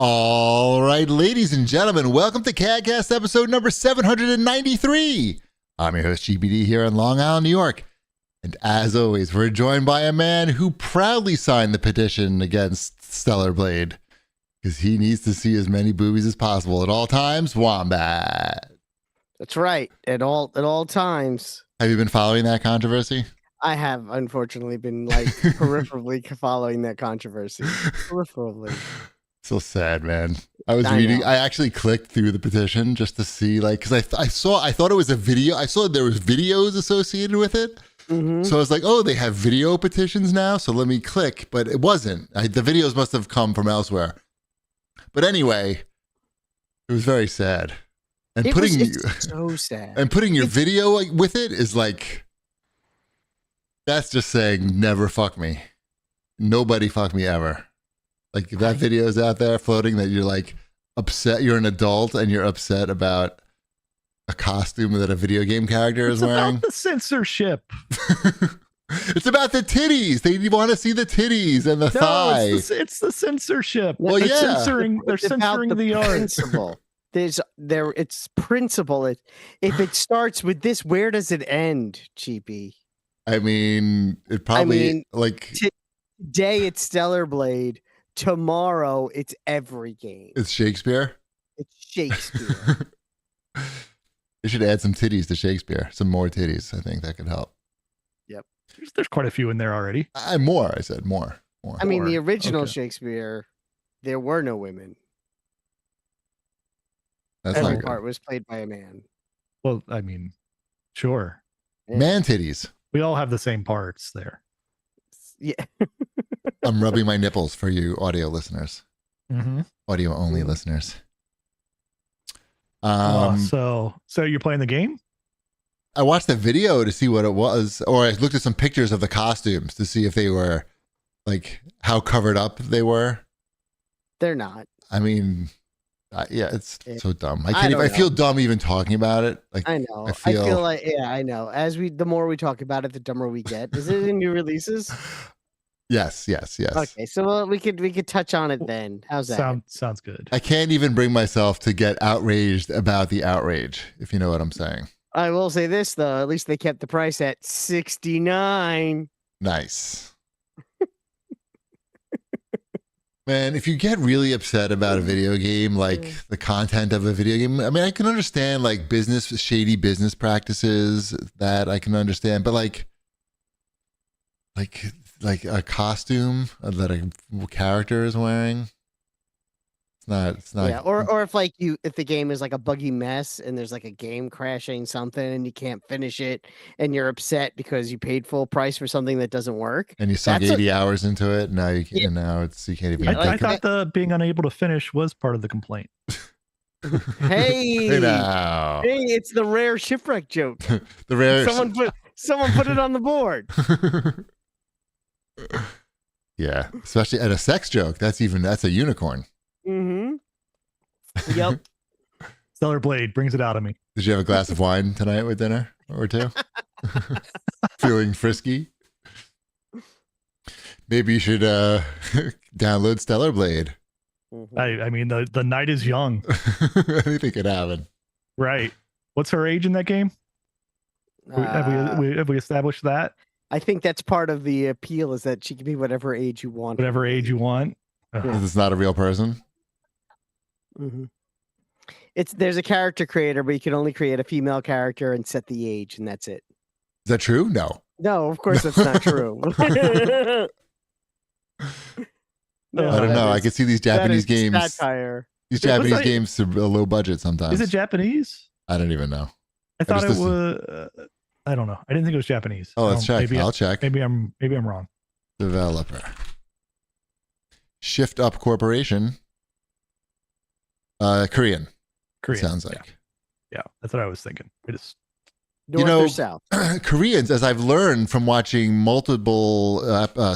All right, ladies and gentlemen, welcome to CAGcast episode number 793. I'm your host, GBD, here in Long Island, New York. And as always, we're joined by a man who proudly signed the petition against Stellar Blade because he needs to see as many boobies as possible at all times. Wombat. That's right. At all times. Have you been following that controversy? I have, unfortunately, been peripherally following that controversy. Peripherally. So sad, man. I actually clicked through the petition just to see, because I thought it was a video. I saw there was videos associated with it. Mm-hmm. So I was like, oh, they have video petitions now. So let me click, but it wasn't. The videos must have come from elsewhere. But anyway, it was very sad. And it's so sad. And putting your video with it is that's just saying never fuck me. Nobody fuck me ever. Like that video is out there floating that you're upset. You're an adult and you're upset about a costume that a video game character is wearing. It's about the censorship. It's about the titties. They want to see the titties and the thigh. It's the censorship. Well, they're yeah. censoring the art. Principle. It's principle. If it starts with this, where does it end, Cheapy? I mean, today it's Stellar Blade. Tomorrow it's every game. It's Shakespeare. It's Shakespeare. They should add some titties to Shakespeare. Some more titties. I think that could help. Yep. There's quite a few in there already. More. I said more. I mean, the original Shakespeare, there were no women. That's Every part was played by a man. Well, I mean, sure. Yeah. Man titties. We all have the same parts there. Yeah. I'm rubbing my nipples for you audio listeners. Mm-hmm. Audio only listeners. So you're playing the game? I watched the video to see what it was, or I looked at some pictures of the costumes to see if they were how covered up they were. They're not. I mean, it's so dumb. I feel dumb even talking about it. I know. I feel like I know. The more we talk about it, the dumber we get. Is it in new releases? Yes. Okay, so we could touch on it then. How's that? Sounds good. I can't even bring myself to get outraged about the outrage, if you know what I'm saying. I will say this though, at least they kept the price at $69. Nice. Man, if you get really upset about a video game, the content of a video game, I mean, I can understand shady business practices that I can understand, but like a costume that a character is wearing, it's not. Yeah, or if the game is a buggy mess and there's a game crashing something and you can't finish it and you're upset because you paid full price for something that doesn't work and you sunk 80 hours into it. Now you can't. Now you can't even. I thought the being unable to finish was part of the complaint. Hey, it's the rare shipwreck joke. The rare. Someone put it on the board. Yeah, especially at a sex joke. That's a unicorn. Mm-hmm. Yep. Stellar Blade brings it out of me. Did you have a glass of wine tonight with dinner or two? Feeling frisky? Maybe you should download Stellar Blade. Mm-hmm. I mean, the night is young. Anything could happen. Right. What's her age in that game? Have we established that? I think that's part of the appeal, is that she can be whatever age you want. Whatever age you want. It's not a real person. Mm-hmm. There's a character creator, but you can only create a female character and set the age, and that's it. Is that true? No. No, of course that's not true. No, I don't know. I can see these Japanese games. Satire. These Japanese games are a low budget sometimes. Is it Japanese? I don't even know. I thought it was. I don't know. I didn't think it was Japanese. Oh, let's check. I'll check. Maybe I'm wrong. Developer. Shift Up Corporation. Korean. Sounds like. Yeah, that's what I was thinking. It is. North or south? Koreans, as I've learned from watching multiple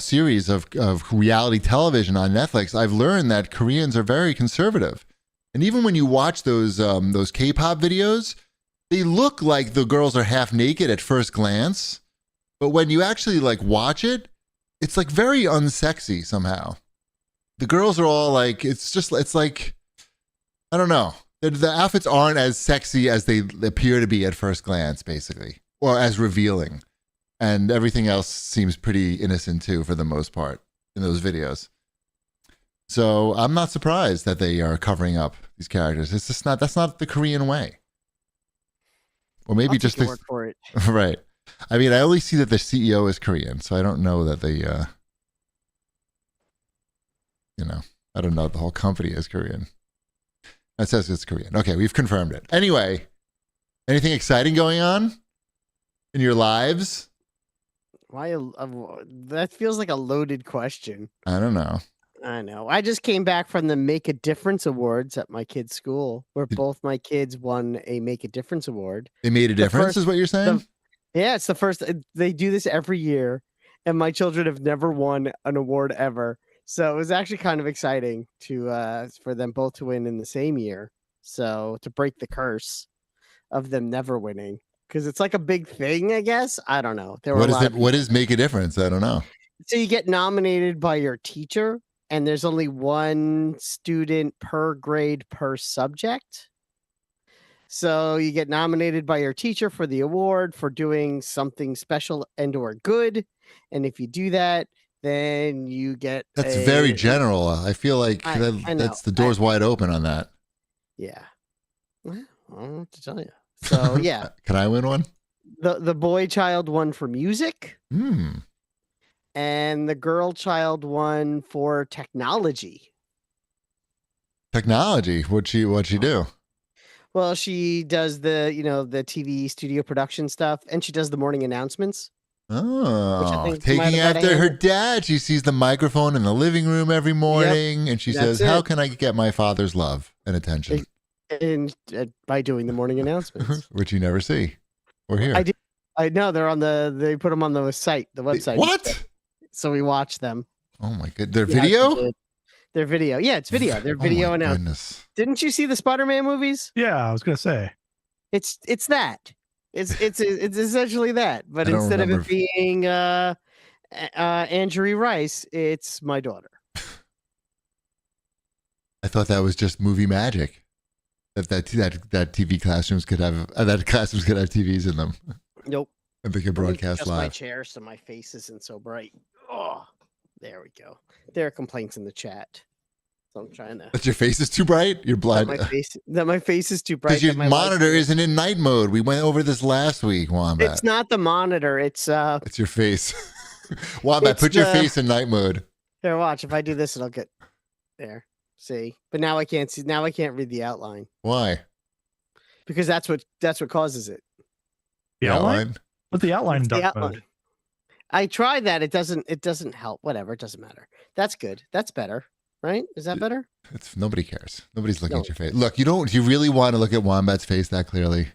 series of reality television on Netflix, I've learned that Koreans are very conservative. And even when you watch those K-pop videos, they look like the girls are half naked at first glance. But when you actually watch it, it's very unsexy somehow. the girls are all like, it's like, I don't know. The outfits aren't as sexy as they appear to be at first glance, basically, or as revealing. And everything else seems pretty innocent too, for the most part, in those videos. So I'm not surprised that they are covering up these characters. It's just that's not the Korean way. Or maybe just the word for it. Right. I mean, I only see that the CEO is Korean, so I don't know that they, I don't know the whole company is Korean. It says it's Korean. Okay, we've confirmed it. Anyway, anything exciting going on in your lives? Why? That feels like a loaded question. I don't know. I know. I just came back from the Make a Difference Awards at my kid's school, where both my kids won a Make a Difference Award. They made a difference, is what you're saying? Yeah, it's the first. They do this every year, and my children have never won an award ever. So it was actually kind of exciting for them both to win in the same year. So to break the curse of them never winning, because it's like a big thing, I guess. I don't know. What is Make a Difference? I don't know. So you get nominated by your teacher, and there's only one student per grade per subject. So you get nominated by your teacher for the award for doing something special and or good. And if you do that, then you get That's very general. I feel like that's the door's wide open on that. Yeah. Well, I don't know what to tell you. So yeah. Can I win one? The boy child won for music. And the girl child won for technology. Technology? What'd she do? Well, she does the TV studio production stuff, and she does the morning announcements. Oh, taking after her dad. She sees the microphone in the living room every morning, and she says, "How can I get my father's love and attention?" And by doing the morning announcements, which you never see or hear. I know they put them on the site, the website. What? So we watch them. Oh my god, their video. Their video, yeah, it's video. Their video announcements. Didn't you see the Spider-Man movies? Yeah, I was gonna say. It's that. It's essentially that, but instead of it being Andrew Rice, it's my daughter. I thought that was just movie magic. That TV classrooms could have TVs in them. Nope. And they could broadcast live. My chair, so my face isn't so bright. Oh, there we go. There are complaints in the chat. So I'm trying to. But your face is too bright. You're blind. That my face is too bright. Because your monitor isn't in night mode. We went over this last week, Wombat. It's not the monitor. It's your face. Wombat, put your face in night mode. Here, watch. If I do this, it'll get there. See, but now I can't see. Now I can't read the outline. Why? Because that's what causes it. The outline? What's the outline in dark mode? I tried that. It doesn't help. Whatever. It doesn't matter. That's good. That's better. Right? Is that better? Nobody cares. Nobody's looking at your face. Look, do you really want to look at Wombat's face that clearly?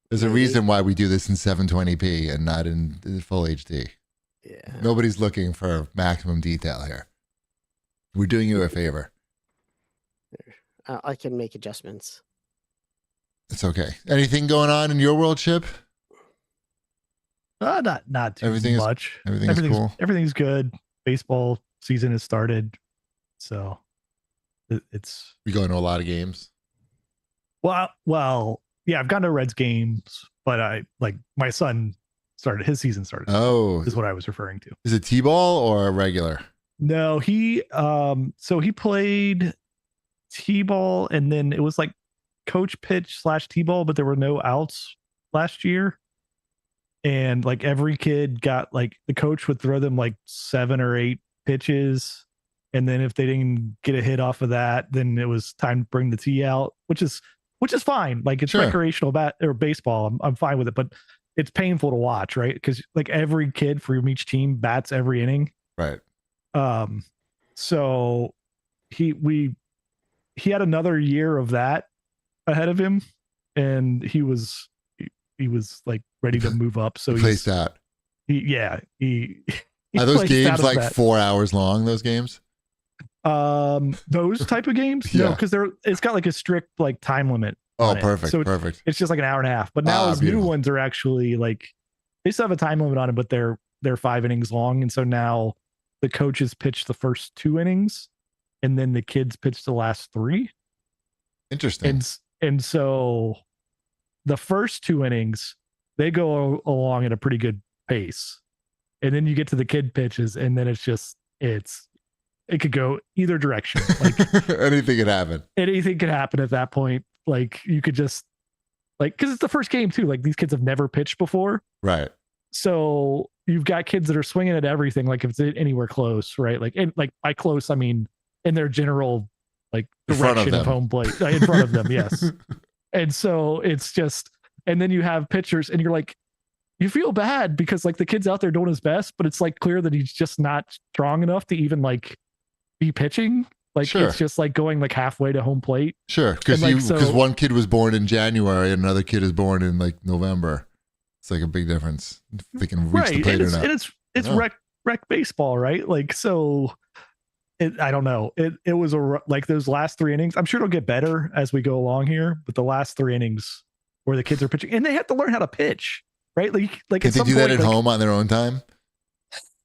There's a reason why we do this in 720p and not in full HD. Yeah. Nobody's looking for maximum detail here. We're doing you a favor. I can make adjustments. It's okay. Anything going on in your world, Chip? Not too much. Everything's cool. Everything's good. Baseball season has started. So it's we going to a lot of games. Well, yeah, I've gone to Reds games, but my son his season started. Oh, is what I was referring to. Is it T-ball or a regular? No, he played T-ball, and then it was like coach pitch / T-ball, but there were no outs last year. And like every kid got the coach would throw them 7 or 8 pitches. And then if they didn't get a hit off of that, then it was time to bring the tee out, which is fine. It's recreational baseball. I'm fine with it, but it's painful to watch, right? Because every kid from each team bats every inning. Right. So he had another year of that ahead of him, and he was ready to move up. So he placed out. He are those games 4 hours long? Those games. Those type of games, yeah. No, because it's got a strict time limit. Oh, perfect, so perfect. It's just an hour and a half. But now his new ones are actually they still have a time limit on it, but they're 5 innings long, and so now the coaches pitch the first 2 innings, and then the kids pitch the last 3. Interesting. And so the first 2 innings, they go along at a pretty good pace. And then you get to the kid pitches, and then it could go either direction. Like anything could happen. Anything could happen at that point. Like you could just because it's the first game too. Like these kids have never pitched before. Right. So you've got kids that are swinging at everything. Like if it's anywhere close, right? Like by close, I mean in their general like direction of home plate in front of them. Yes. And so it's just, and then you have pitchers and you're like, you feel bad because like the kid's out there doing his best, but it's like clear that he's just not strong enough to even like be pitching. Like it's just like going like halfway to home plate. Sure. Because one kid was born in January and another kid is born in like November. It's like a big difference if they can reach the plate or not. And it's rec baseball, right? Like, so I don't know. It was like those last 3 innings. I'm sure it'll get better as we go along here, but the last 3 innings where the kids are pitching and they have to learn how to pitch, right? Like can they do that at home on their own time?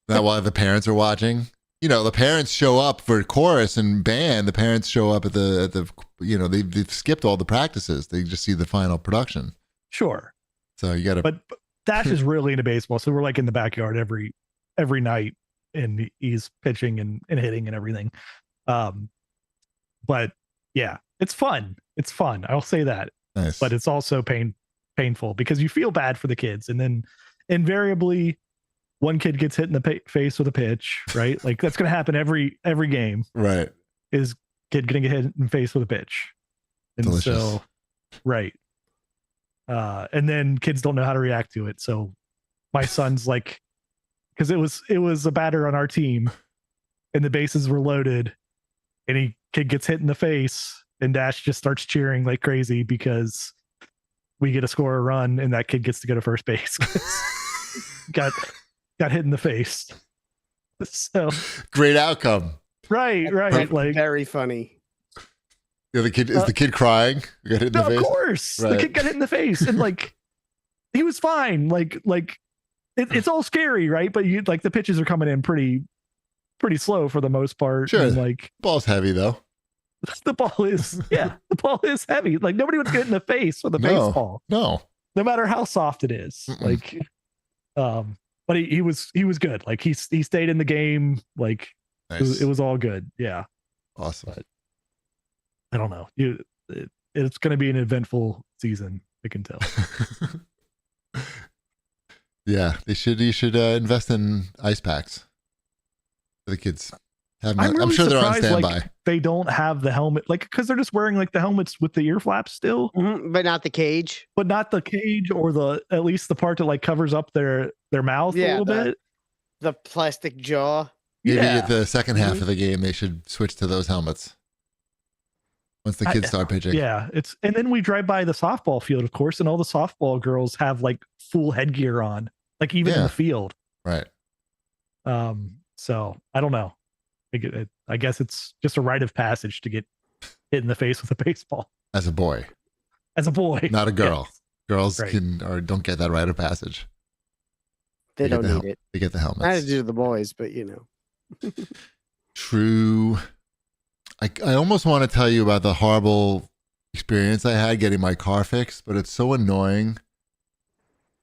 Not while the parents are watching. You know, the parents show up for chorus and band. The parents show up at the they've skipped all the practices. They just see the final production. Sure. So you got to. But Dash is really into baseball, so we're like in the backyard every night, and he's pitching and hitting and everything. But yeah, it's fun. It's fun. I'll say that. Nice. But it's also painful because you feel bad for the kids, and then invariably one kid gets hit in the face with a pitch, right? Like that's going to happen every game. Right. Is kid going to get hit in the face with a pitch. And delicious. So, right. And then kids don't know how to react to it. So my son's like, because it was a batter on our team and the bases were loaded and kid gets hit in the face and Dash just starts cheering like crazy because we get to score a run and that kid gets to go to first base. got hit in the face. So great outcome. Right. Like very funny. Yeah, the kid is the kid crying? Got hit in the face? Of course. Right. The kid got hit in the face and like he was fine. Like it's all scary, right? But you like the pitches are coming in pretty slow for the most part. Sure. And, like ball's heavy though. The ball is heavy. Like nobody would get in the face with a baseball. No matter how soft it is. Mm-mm. Like but he was good. Like he stayed in the game. Like nice. It was all good. Yeah. Awesome. But I don't know. It's going to be an eventful season. I can tell. Yeah, you should invest in ice packs for the kids. I'm sure they're on standby. Like, they don't have the helmet, like because they're just wearing like the helmets with the ear flaps still, but not the cage. But not the cage or at least the part that like covers up their mouth a little bit. The plastic jaw. Maybe at the second half of the game, they should switch to those helmets. Once the kids start pitching. Yeah. And then we drive by the softball field, of course, and all the softball girls have like full headgear on, like even in the field. Right. So I don't know. I guess it's just a rite of passage to get hit in the face with a baseball. As a boy. Not a girl. Yes. Girls don't get that rite of passage. They don't need it. They get the helmets. I had to do the boys, but True. I almost want to tell you about the horrible experience I had getting my car fixed, but it's so annoying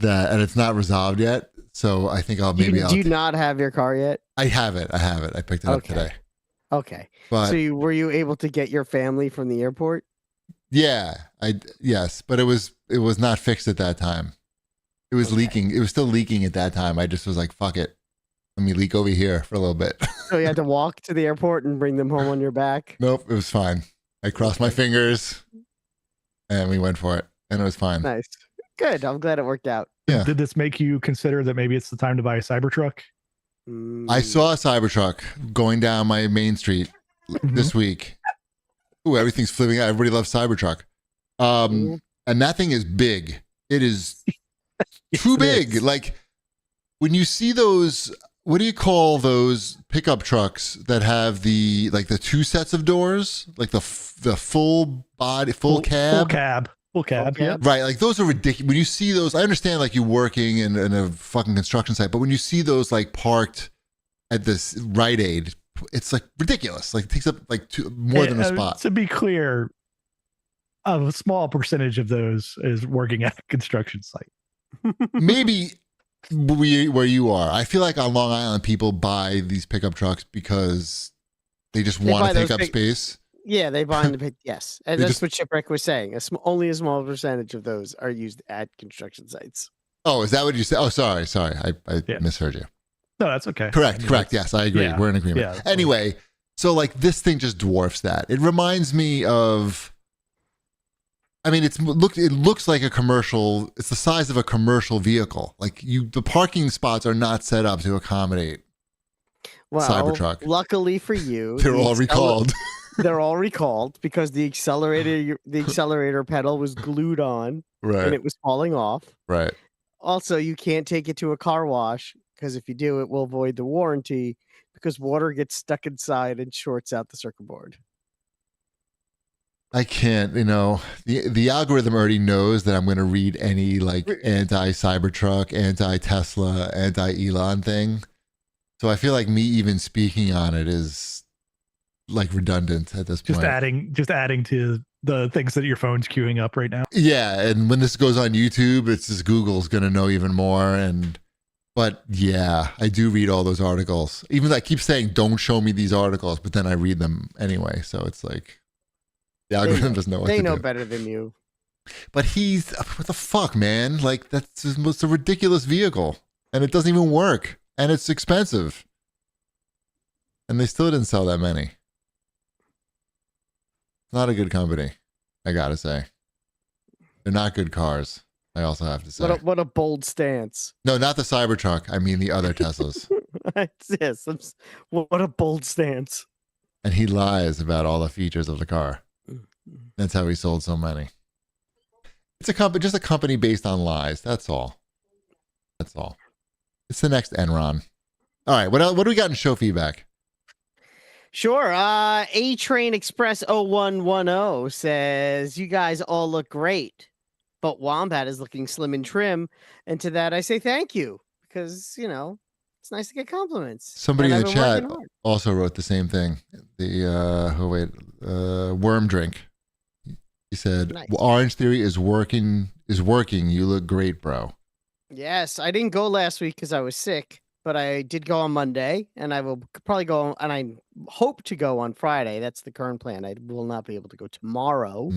and it's not resolved yet. So I think do you not have your car yet? I have it. I picked it up today. Okay. But, so were you able to get your family from the airport? Yeah. Yes, but it was not fixed at that time. It was leaking. It was still leaking at that time. I just was like, fuck it. Let me leak over here for a little bit. So you had to walk to the airport and bring them home on your back? Nope, it was fine. I crossed my fingers and we went for it. And it was fine. Nice. Good. I'm glad it worked out. Yeah. Did this make you consider that maybe it's the time to buy a Cybertruck? I saw a Cybertruck going down my main street this week. Ooh, everything's flipping out. Everybody loves Cybertruck. And that thing is big. It is too big. Like when you see those, what do you call those pickup trucks that have the 2 sets of doors, like the full body, full cab? Full cab. Yeah. Right. Like those are ridiculous. When you see those, I understand like you working in a fucking construction site, but when you see those like parked at this Rite Aid it's like ridiculous. Like it takes up like more than a spot. To be clear, a small percentage of those is working at a construction site. Maybe where you are. I feel like on Long Island, people buy these pickup trucks because they just want to take up space. Yeah, they buy the yes, and that's what Shipwreck was saying. Only a small percentage of those are used at construction sites. Oh, is that what you said? Oh, sorry, I misheard you. No, that's okay. Correct. Yes, I agree. We're in agreement. Yeah, anyway, so like this thing just dwarfs that. It reminds me of. I mean, it looks like a commercial. It's the size of a commercial vehicle. Like the parking spots are not set up to accommodate Cybertruck. Luckily for you, they're all recalled. They're all recalled because the accelerator pedal was glued on, right, and it was falling off. Right. Also, you can't take it to a car wash because if you do, it will void the warranty because water gets stuck inside and shorts out the circuit board. I can't, the algorithm already knows that I'm going to read any like anti-Cybertruck, anti-Tesla, anti-Elon thing. So I feel like me even speaking on it is like redundant at this point. Just adding to the things that your phone's queuing up right now. Yeah, and when this goes on YouTube, it's just Google's going to know even more. But yeah, I do read all those articles. Even though I keep saying, don't show me these articles, but then I read them anyway. So it's like, the algorithm doesn't know what to do. They know better than you. But what the fuck, man? Like, that's a ridiculous vehicle. And it doesn't even work. And it's expensive. And they still didn't sell that many. Not a good company, I gotta say. They're not good cars, I also have to say. What a bold stance. No, not the Cybertruck. I mean the other Teslas. Yes, what a bold stance. And he lies about all the features of the car. That's how he sold so many. It's just a company based on lies. That's all. It's the next Enron. All right, what do we got in show feedback? Sure. A Train Express 0110 says, you guys all look great, but Wombat is looking slim and trim. And to that, I say thank you because, it's nice to get compliments. Somebody in the chat also wrote the same thing. Worm Drink. He said, nice. Orange Theory is working. You look great, bro. Yes, I didn't go last week because I was sick. But I did go on Monday, and I will probably go, and I hope to go on Friday. That's the current plan. I will not be able to go tomorrow,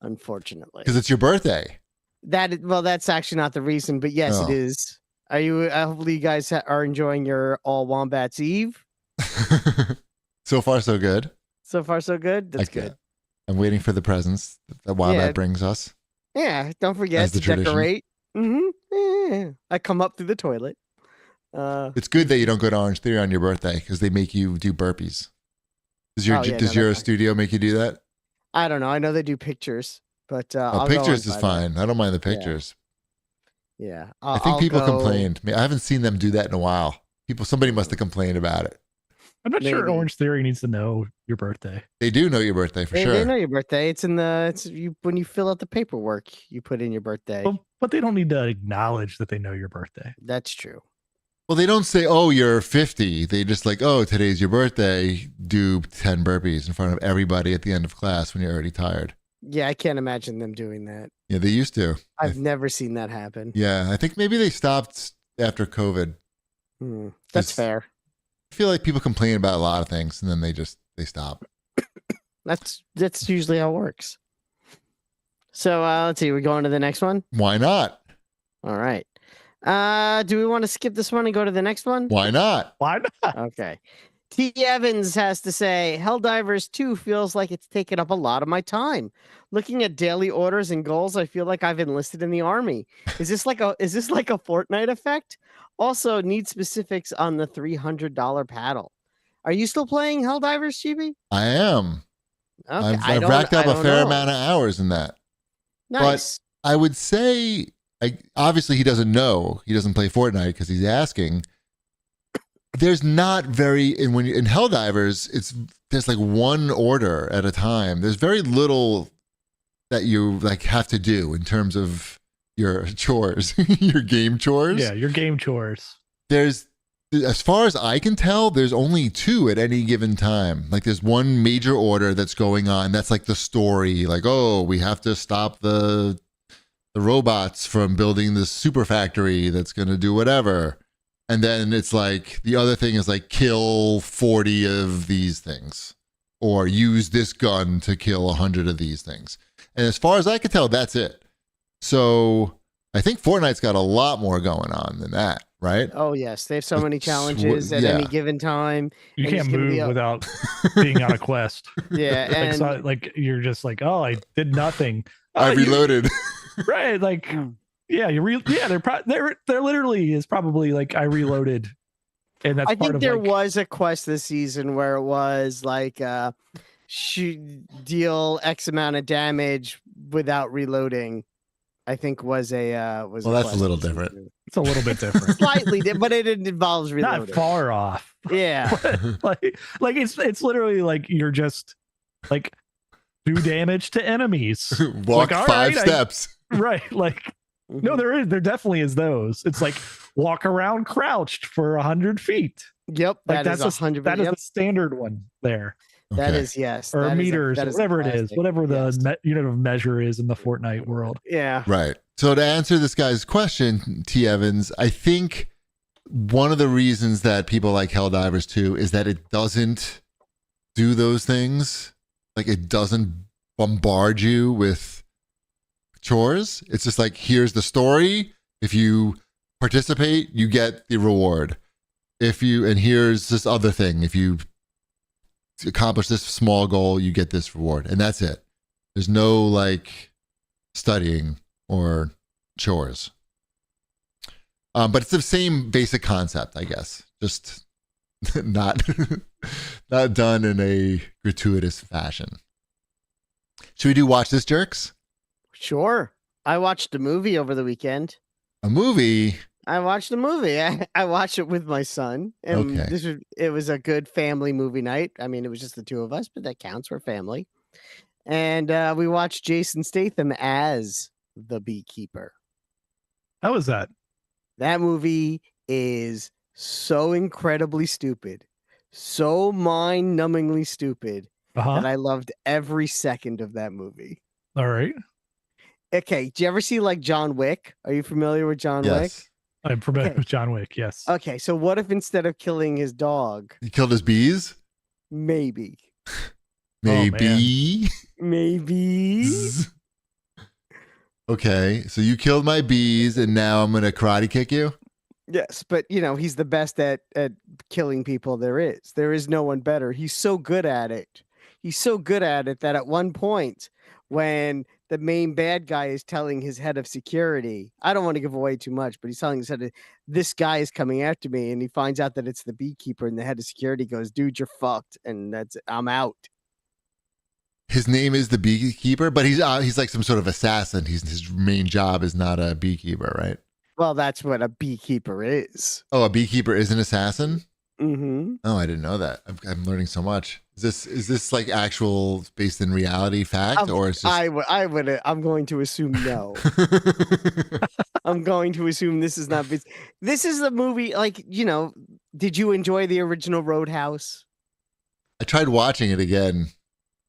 unfortunately. Because it's your birthday. That's actually not the reason, but yes, It is. Are you? Hopefully, you guys are enjoying your All Wombats Eve. So far, so good. So far, so good. That's good. I'm waiting for the presents that Wombat brings us. Yeah, don't forget to decorate. Yeah. I come up through the toilet. It's good that you don't go to Orange Theory on your birthday because they make you do burpees. Does your studio make you do that? I don't know. I know they do pictures, but pictures is fine. I don't mind the pictures. Yeah. I think people complained. I haven't seen them do that in a while. Somebody must have complained about it. I'm not sure Orange Theory needs to know your birthday. They do know your birthday for sure. They know your birthday. It's when you fill out the paperwork, you put in your birthday. But they don't need to acknowledge that they know your birthday. That's true. Well, they don't say, oh, you're 50. They just like, oh, today's your birthday. Do 10 burpees in front of everybody at the end of class when you're already tired. Yeah, I can't imagine them doing that. Yeah, they used to. I've never seen that happen. Yeah, I think maybe they stopped after COVID. That's fair. I feel like people complain about a lot of things and then they stop. That's usually how it works. So let's see. We're going to the next one? Why not? All right. Do we want to skip this one and go to the next one? Why not? Okay. T. Evans has to say, Helldivers 2 feels like it's taken up a lot of my time. Looking at daily orders and goals, I feel like I've enlisted in the army. Is this like a Fortnite effect? Also, need specifics on the $300 paddle. Are you still playing Helldivers, Chibi? I am. Okay. I've racked up a fair amount of hours in that. Nice. But I would say, obviously he doesn't know. He doesn't play Fortnite because he's asking. There's not very in Helldivers, there's like one order at a time. There's very little that you like have to do in terms of your chores, your game chores. Yeah, your game chores. There's as far as I can tell, there's only 2 at any given time. Like there's one major order that's going on. That's like the story. Like, oh, we have to stop the robots from building this super factory that's going to do whatever. And then it's like the other thing is like kill 40 of these things or use this gun to kill 100 of these things. And as far as I can tell, that's it. So I think Fortnite's got a lot more going on than that, right? Oh yes, they have so many challenges at any given time. You can't move without being on a quest. Yeah, and like you're just like, oh, I did nothing. I reloaded. Right, like yeah, they're literally is probably like I reloaded, and that's. I think there was a quest this season where it was like deal X amount of damage without reloading. I think was well, that's a little different. It's a little bit different, slightly, but it involves reloading. Not far off. Yeah, like it's literally like you're just like do damage to enemies. Walk like, 5 steps. Right, like no, there definitely is those. It's like walk around crouched for 100 feet. Yep, like that's 100. That is the standard one there. Okay. That is yes, or meters, whatever it is, whatever the unit of measure is in the Fortnite world. Yeah, right. So to answer this guy's question, T. Evans, I think one of the reasons that people like Helldivers 2 is that it doesn't do those things. Like it doesn't bombard you with chores. It's just like, here's the story. If you participate, you get the reward. And here's this other thing. If you accomplish this small goal, you get this reward. And that's it. There's no like studying or chores. But it's the same basic concept, I guess. Just not done in a gratuitous fashion. Should we watch this, jerks? Sure. I watched a movie over the weekend. A movie? I watched a movie. I watched it with my son. And it was a good family movie night. I mean, it was just the 2 of us, but that counts. We're family. And we watched Jason Statham as the beekeeper. How was that? That movie is so incredibly stupid, so mind-numbingly stupid that I loved every second of that movie. All right. Okay, do you ever see like John Wick? Are you familiar with John Wick? I'm familiar with John Wick, yes. Okay, so what if instead of killing his dog... He killed his bees? Maybe. Maybe. Maybe. Okay, so you killed my bees and now I'm going to karate kick you? Yes, but he's the best at killing people there is. There is no one better. He's so good at it. He's so good at it that at one point when the main bad guy is telling his head of security, I don't want to give away too much, but he's telling his head, this guy is coming after me, and he finds out that it's the beekeeper, and the head of security goes, dude, you're fucked, and I'm out. His name is the beekeeper, but he's like some sort of assassin. His main job is not a beekeeper, right? Well, that's what a beekeeper is. Oh, a beekeeper is an assassin? Mm-hmm. Oh, I didn't know that. I'm learning so much. Is this like actual based in reality fact, or is just... I'm going to assume no. I'm going to assume this is not. This is a movie like Did you enjoy the original Roadhouse? I tried watching it again.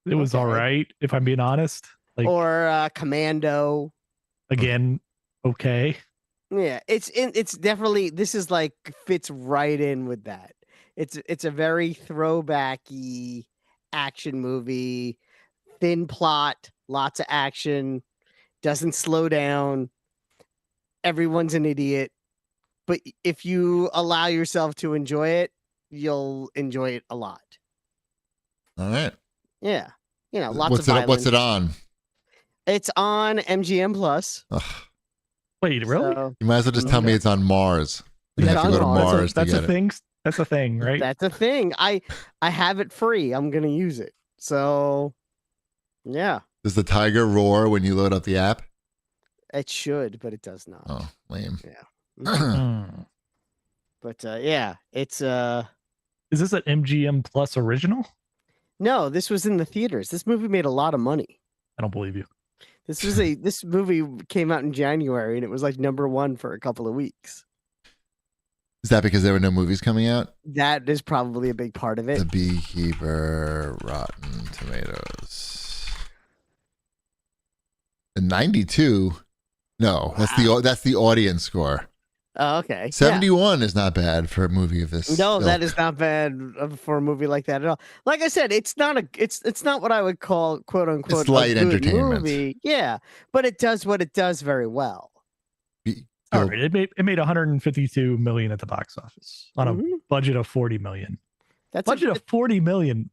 It was all right, if I'm being honest. Or Commando. Again, okay. Yeah, it's definitely, this is like fits right in with that. It's a very throwbacky action movie, thin plot, lots of action, doesn't slow down. Everyone's an idiot, but if you allow yourself to enjoy it, you'll enjoy it a lot. All right. Yeah, lots of violence. What's it on? It's on MGM Plus. Ugh. Wait, really? So, you might as well just tell me it's on Mars. You have to go to Mars. That's a thing. That's a thing, right? That's a thing. I have it free. I'm gonna use it. So, yeah. Does the tiger roar when you load up the app? It should, but it does not. Oh, lame. Yeah. But yeah, it's Is this an MGM Plus original? No, this was in the theaters. This movie made a lot of money. I don't believe you. This movie came out in January and it was like #1 for a couple of weeks. Is that because there were no movies coming out? That is probably a big part of it. The Beekeeper, Rotten Tomatoes. The 92. No, Wow. that's the audience score. Oh, okay. 71 is not bad for a movie of this. No, ilk. that is not bad for a movie like that at all. Like I said, it's not what I would call quote unquote It's light a good entertainment. movie. Yeah, but it does what it does very well. All right, it made 152 million at the box office on a budget of 40 million. That's budget of 40 million.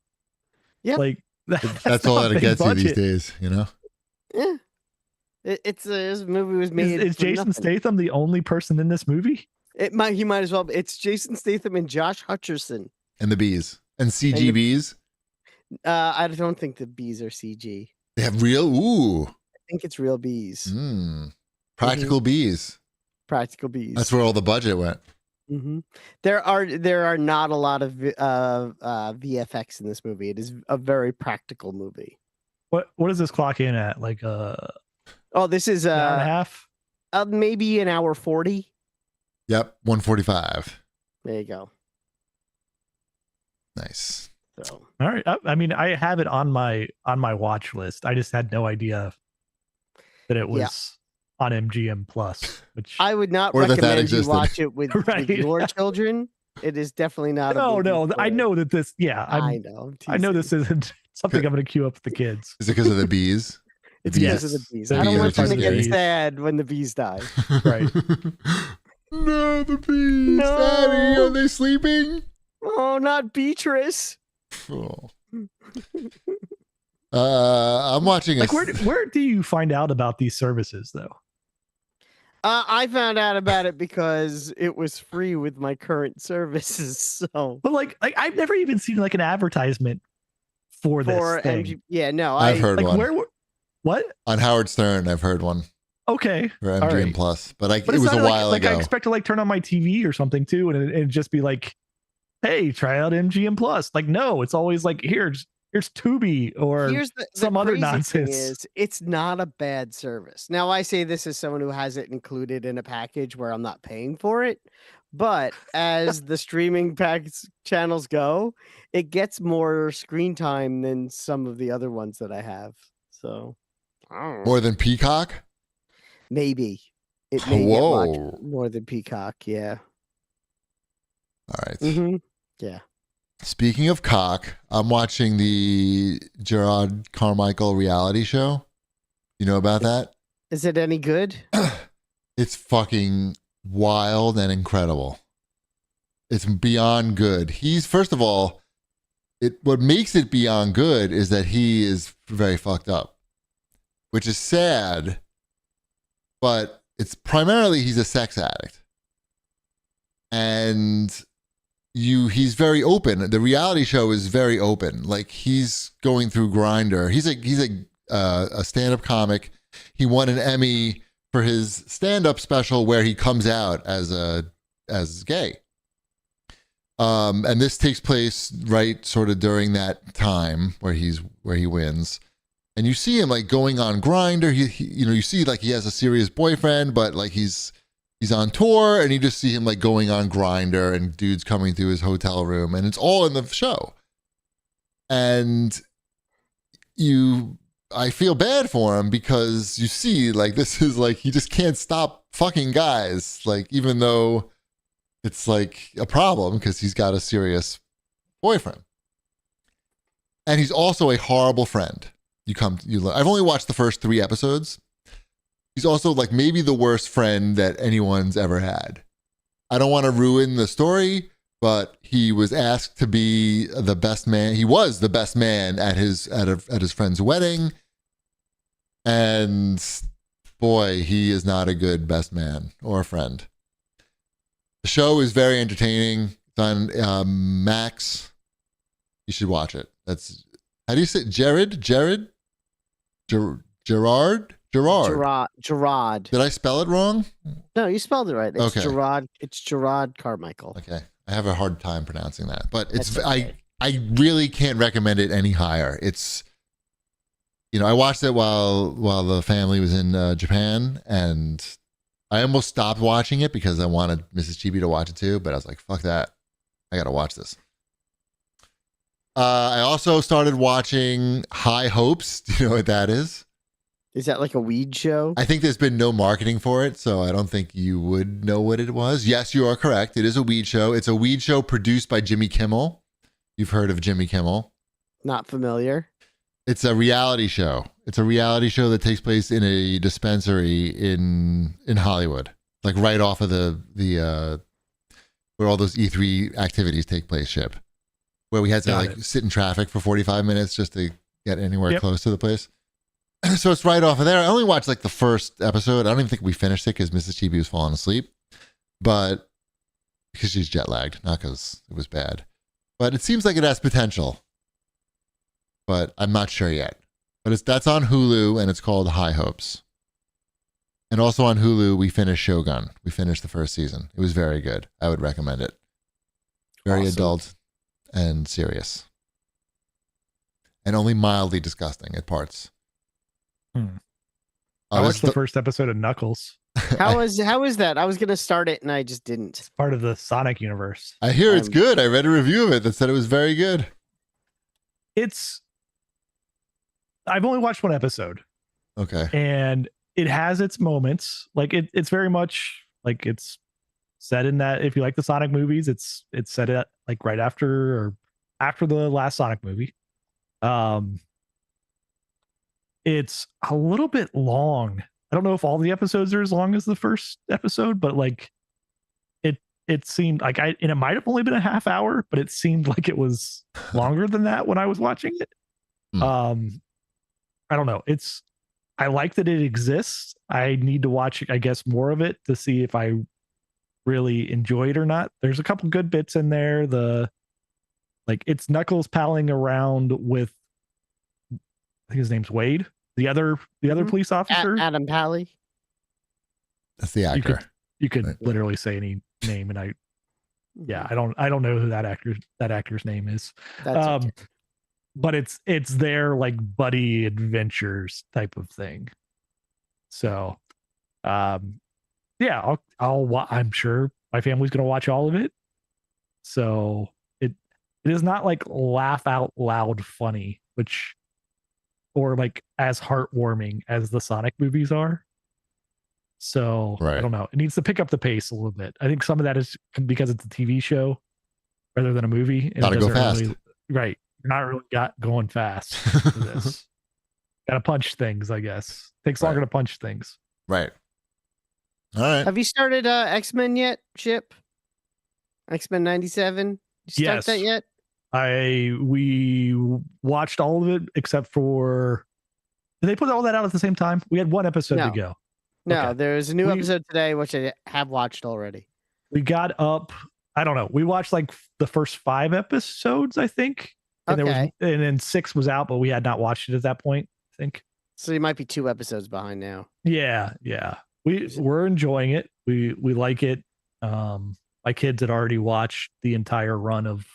Yep. Like that's all that it gets you these days, you know? Yeah. This movie was made. Is Jason Statham the only person in this movie? He might as well. It's Jason Statham and Josh Hutcherson. And the bees. And CG bees. I don't think the bees are CG. They have real. Ooh. I think it's real bees. Practical bees. Practical bees. That's where all the budget went. There are not a lot of VFX in this movie. It is a very practical movie. What does this clock in at? Like this is an hour and a half? Maybe an hour 40. Yep, 145. There you go. Nice. So all right. I mean, I have it on my watch list. I just had no idea that it was on MGM Plus, which I would not recommend you watch it with your children. It is definitely not. No. I know that this. Yeah, I know. I know this isn't something I'm going to queue up with the kids. Is it because of the bees? It's because of the bees. I don't want them to get sad when the bees die. Right. No, the bees. No. Daddy, are they sleeping? Oh, not Beatrice. Oh. I'm watching. Like, where do you find out about these services, though? I found out about it because it was free with my current services. So, but like I've never even seen like an advertisement for this thing. I've heard one. What? On Howard Stern, I've heard one. Okay. For MGM Plus, but it was a while ago. I expect to like turn on my TV or something too, and it'd just be like, "Hey, try out MGM Plus." Like, no, it's always like, here's Tubi or some other nonsense. It's not a bad service. Now, I say this as someone who has it included in a package where I'm not paying for it, but as the streaming channels go, it gets more screen time than some of the other ones that I have. So, more than Peacock. Maybe it may get much more than Peacock. Yeah. All right. Yeah. Speaking of cock, I'm watching the Gerard Carmichael reality show. You know about that? Is it any good? It's fucking wild and incredible. It's beyond good. He's, first of all, what makes it beyond good is that he is very fucked up, which is sad, but it's primarily he's a sex addict. And he's very open. The reality show is very open. Like, he's going through Grindr. He's a stand-up comic. He won an Emmy for his stand-up special where he comes out as gay. And this takes place right sort of during that time where he wins. And you see him like going on Grindr. He you see like he has a serious boyfriend, but like he's on tour, and you just see him like going on Grindr and dudes coming through his hotel room, and it's all in the show. And I feel bad for him because you see like this is like he just can't stop fucking guys, like even though it's like a problem because he's got a serious boyfriend. And he's also a horrible friend. I've only watched the first 3 episodes. He's also like maybe the worst friend that anyone's ever had. I don't want to ruin the story, but he was asked to be the best man. He was the best man at his friend's wedding. And boy, he is not a good best man or friend. The show is very entertaining. It's on Max. You should watch it. How do you say Gerard? Gerard. Did I spell it wrong? No, you spelled it right. It's okay. Gerard. It's Gerard Carmichael. Okay. I have a hard time pronouncing that, but I really can't recommend it any higher. It's, I watched it while the family was in Japan, and I almost stopped watching it because I wanted Mrs. Chibi to watch it too, but I was like, fuck that. I got to watch this. I also started watching High Hopes. Do you know what that is? Is that like a weed show? I think there's been no marketing for it, so I don't think you would know what it was. Yes, you are correct. It is a weed show. It's a weed show produced by Jimmy Kimmel. You've heard of Jimmy Kimmel. Not familiar. It's a reality show. It's a reality show that takes place in a dispensary in Hollywood, like right off of the where all those E3 activities take place ship, where we had to sit in traffic for 45 minutes just to get anywhere close to the place. So it's right off of there. I only watched like the first episode. I don't even think we finished it because Mrs. Chibi was falling asleep, but because she's jet lagged, not because it was bad. But it seems like it has potential. But I'm not sure yet. But that's on Hulu, and it's called High Hopes. And also on Hulu, we finished Shogun. We finished the first season. It was very good. I would recommend it. Very adult and serious. And only mildly disgusting at parts. I watched the first episode of Knuckles. How is that? I was going to start it, and I just didn't. It's part of the Sonic universe. I hear it's good. I read a review of it that said it was very good. I've only watched one episode. Okay. And it has its moments. Like it's very much like it's set in that if you like the Sonic movies, it's set at like right after the last Sonic movie. It's a little bit long. I don't know if all the episodes are as long as the first episode, but like it seemed like and it might have only been a half hour, but it seemed like it was longer than that when I was watching it. I don't know. I like that it exists. I need to watch, I guess, more of it to see if I really enjoy it or not. There's a couple good bits in there. It's Knuckles palling around with, I think his name's Wade, the other police officer. Adam Pally. That's the actor. You could literally say any name, and I don't know who that actor's name is. That's okay. But it's their like buddy adventures type of thing. So, I'm sure my family's going to watch all of it. So it is not like laugh out loud funny, or like as heartwarming as the Sonic movies are. So I don't know. It needs to pick up the pace a little bit. I think some of that is because it's a TV show rather than a movie. Gotta go fast. Right. You're not really going fast for this. Gotta punch things, I guess. Takes longer to punch things. Right. All right. Have you started X-Men yet, Chip? X-Men 97? You start that yet? We watched all of it except for, did they put all that out at the same time? We had one episode to go. No, there's a new episode today, which I have watched already. We got up, I don't know. We watched like the first 5 episodes, I think. And and then 6 was out, but we had not watched it at that point, I think. So you might be 2 episodes behind now. Yeah. We're enjoying it. We like it. My kids had already watched the entire run of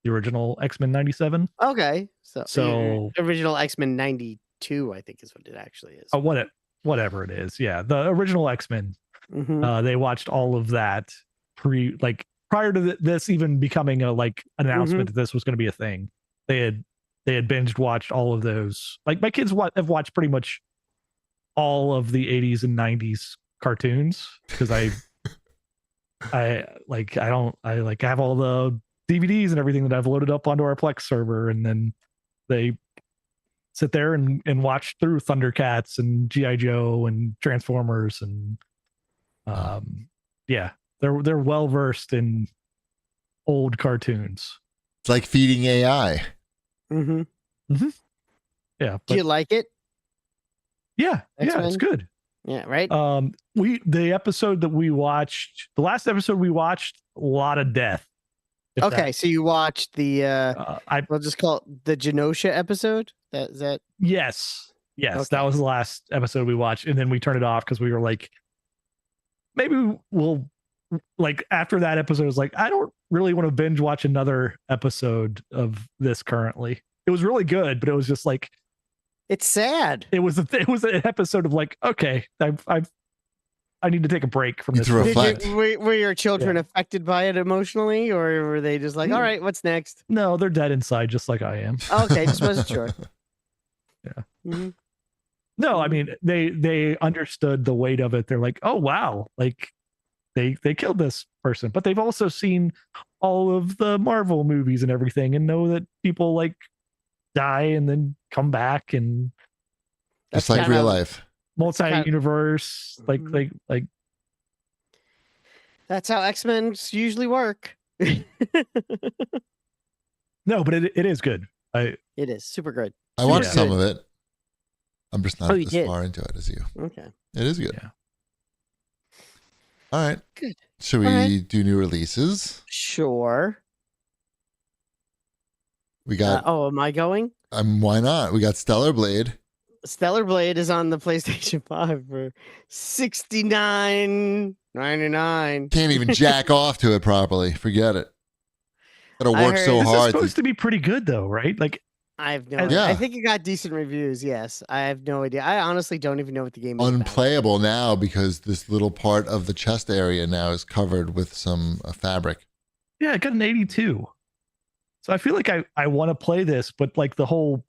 the original X-Men 97. Okay. So original X-Men 92, I think is what it actually is. Whatever it is. Yeah. The original X-Men. Mm-hmm. They watched all of that prior to this even becoming a announcement that this was going to be a thing. They had binge watched all of those. Like my kids have watched pretty much all of the 80s and 90s cartoons because I have all the DVDs and everything that I've loaded up onto our Plex server, and then they sit there and watch through Thundercats and G.I. Joe and Transformers and they're well versed in old cartoons. It's like feeding AI. Mm-hmm. Mm-hmm. Yeah. Do you like it? Yeah. X-Men? Yeah, it's good. Yeah, right. The episode that we watched, the last episode we watched, a lot of death. Okay, so you watched the we'll just call it the Genosha episode. Is that? Yes. Okay. That was the last episode we watched, and then we turned it off because we were like, maybe we'll after that episode, I was like, I don't really want to binge watch another episode of this currently. It was really good, but it was just like, it's sad. It was an episode of like, okay, I've I need to take a break from You this. to for a reflect. minute. Were your children affected by it emotionally, or were they just like, all right, what's next? No, they're dead inside, just like I am. Okay, just wasn't sure. Yeah. Mm-hmm. No, I mean they understood the weight of it. They're like, oh wow, like they killed this person, but they've also seen all of the Marvel movies and everything, and know that people like die and then come back, and Just like real life. multi-universe, like. That's how X-Men usually work. No, but it is good. It is super good. I watched Super some good. of it. I'm just not you as did? far into it as you. Okay. It is good. Yeah. All right. Good. Should we do new releases? Sure. We got. am I going? Why not? We got Stellar Blade. Stellar Blade is on the PlayStation 5 for $69.99. Can't even jack off to it properly. Forget it. Gotta work so This is hard. supposed to be pretty good though, right? Like I have no Yeah. idea. I think it got decent reviews, yes. I have no idea. I honestly don't even know what the game is about. Unplayable now because this little part of the chest area now is covered with some fabric. yeah, it got an 82. So I feel like I want to play this, but like the whole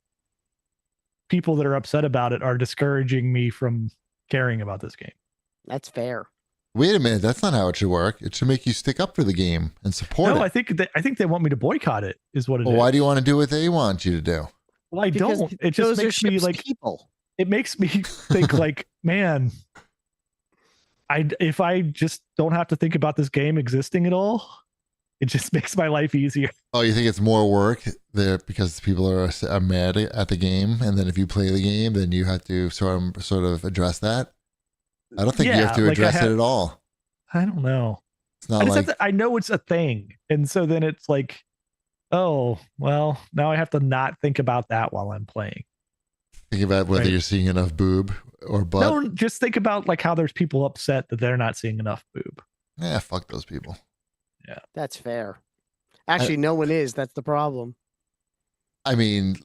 people that are upset about it are discouraging me from caring about this game. That's fair. Wait a minute, that's not how it should work. It should make you stick up for the game and support it. No, I think they want me to boycott it. Is what it is. Well, why do you want to do what they want you to do? Well, I Because don't. It just those are makes me ships like people. it makes me think like, man, if I just don't have to think about this game existing at all, it just makes my life easier. Oh, you think it's more work there because people are mad at the game, and then if you play the game, then you have to sort of address that? I don't think you have to address it at all. I don't know. It's not like I know it's a thing, and so then it's like, oh well, now I have to not think about that while I'm playing. think about whether you're seeing enough boob or butt. No, just think about like how there's people upset that they're not seeing enough boob. Yeah, fuck those people. Yeah, that's fair. Actually, no one is. That's the problem. I mean,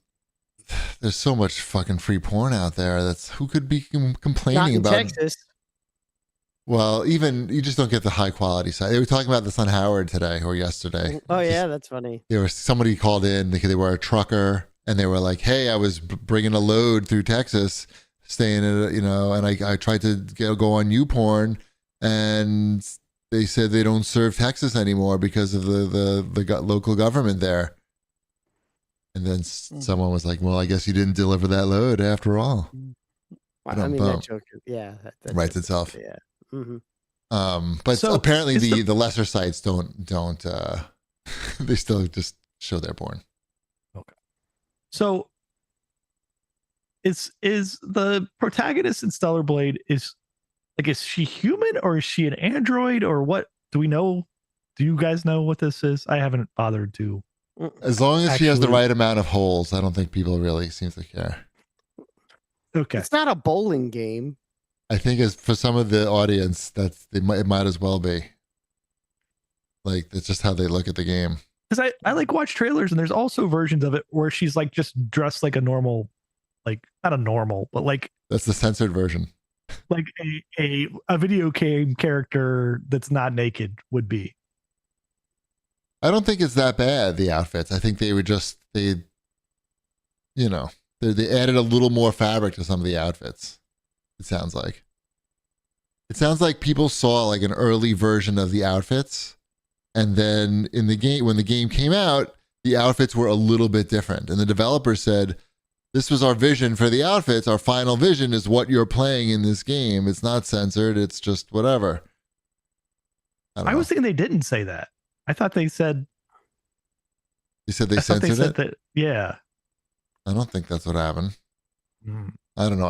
there's so much fucking free porn out there. That's who could be complaining Not in about Texas. Well, even you just don't get the high quality side. They were talking about this on Howard today or yesterday. Oh yeah, that's funny. There was somebody called in because they were a trucker and they were like, "Hey, I was bringing a load through Texas, staying at and I tried to go on YouPorn, and they said they don't serve Texas anymore because of the local government there." And then someone was like, "Well, I guess you didn't deliver that load after all." I mean, that joke, yeah, that writes itself. Yeah. Mm-hmm. But So, apparently the lesser sites don't they still just show their porn. Okay. So is the protagonist in Stellar Blade is she human or is she an android or what? Do we know? Do you guys know what this is? I haven't bothered to. As long as she has the right amount of holes, I don't think people really seem to care. Okay. It's not a bowling game. I think as for some of the audience, it might as well be. Like that's just how they look at the game. Because I like watch trailers and there's also versions of it where she's like just dressed like a normal, like not a normal, but like that's the censored version. Like a video game character that's not naked would be. I don't think it's that bad, the outfits. I think they added a little more fabric to some of the outfits. It sounds like people saw like an early version of the outfits, and then in the game, when the game came out, the outfits were a little bit different. And the developer said, "This was our vision for the outfits. Our final vision is what you're playing in this game. It's not censored. It's just whatever." I was thinking they didn't say that. I thought they said. You said they censored it? Yeah. I don't think that's what happened. I don't know.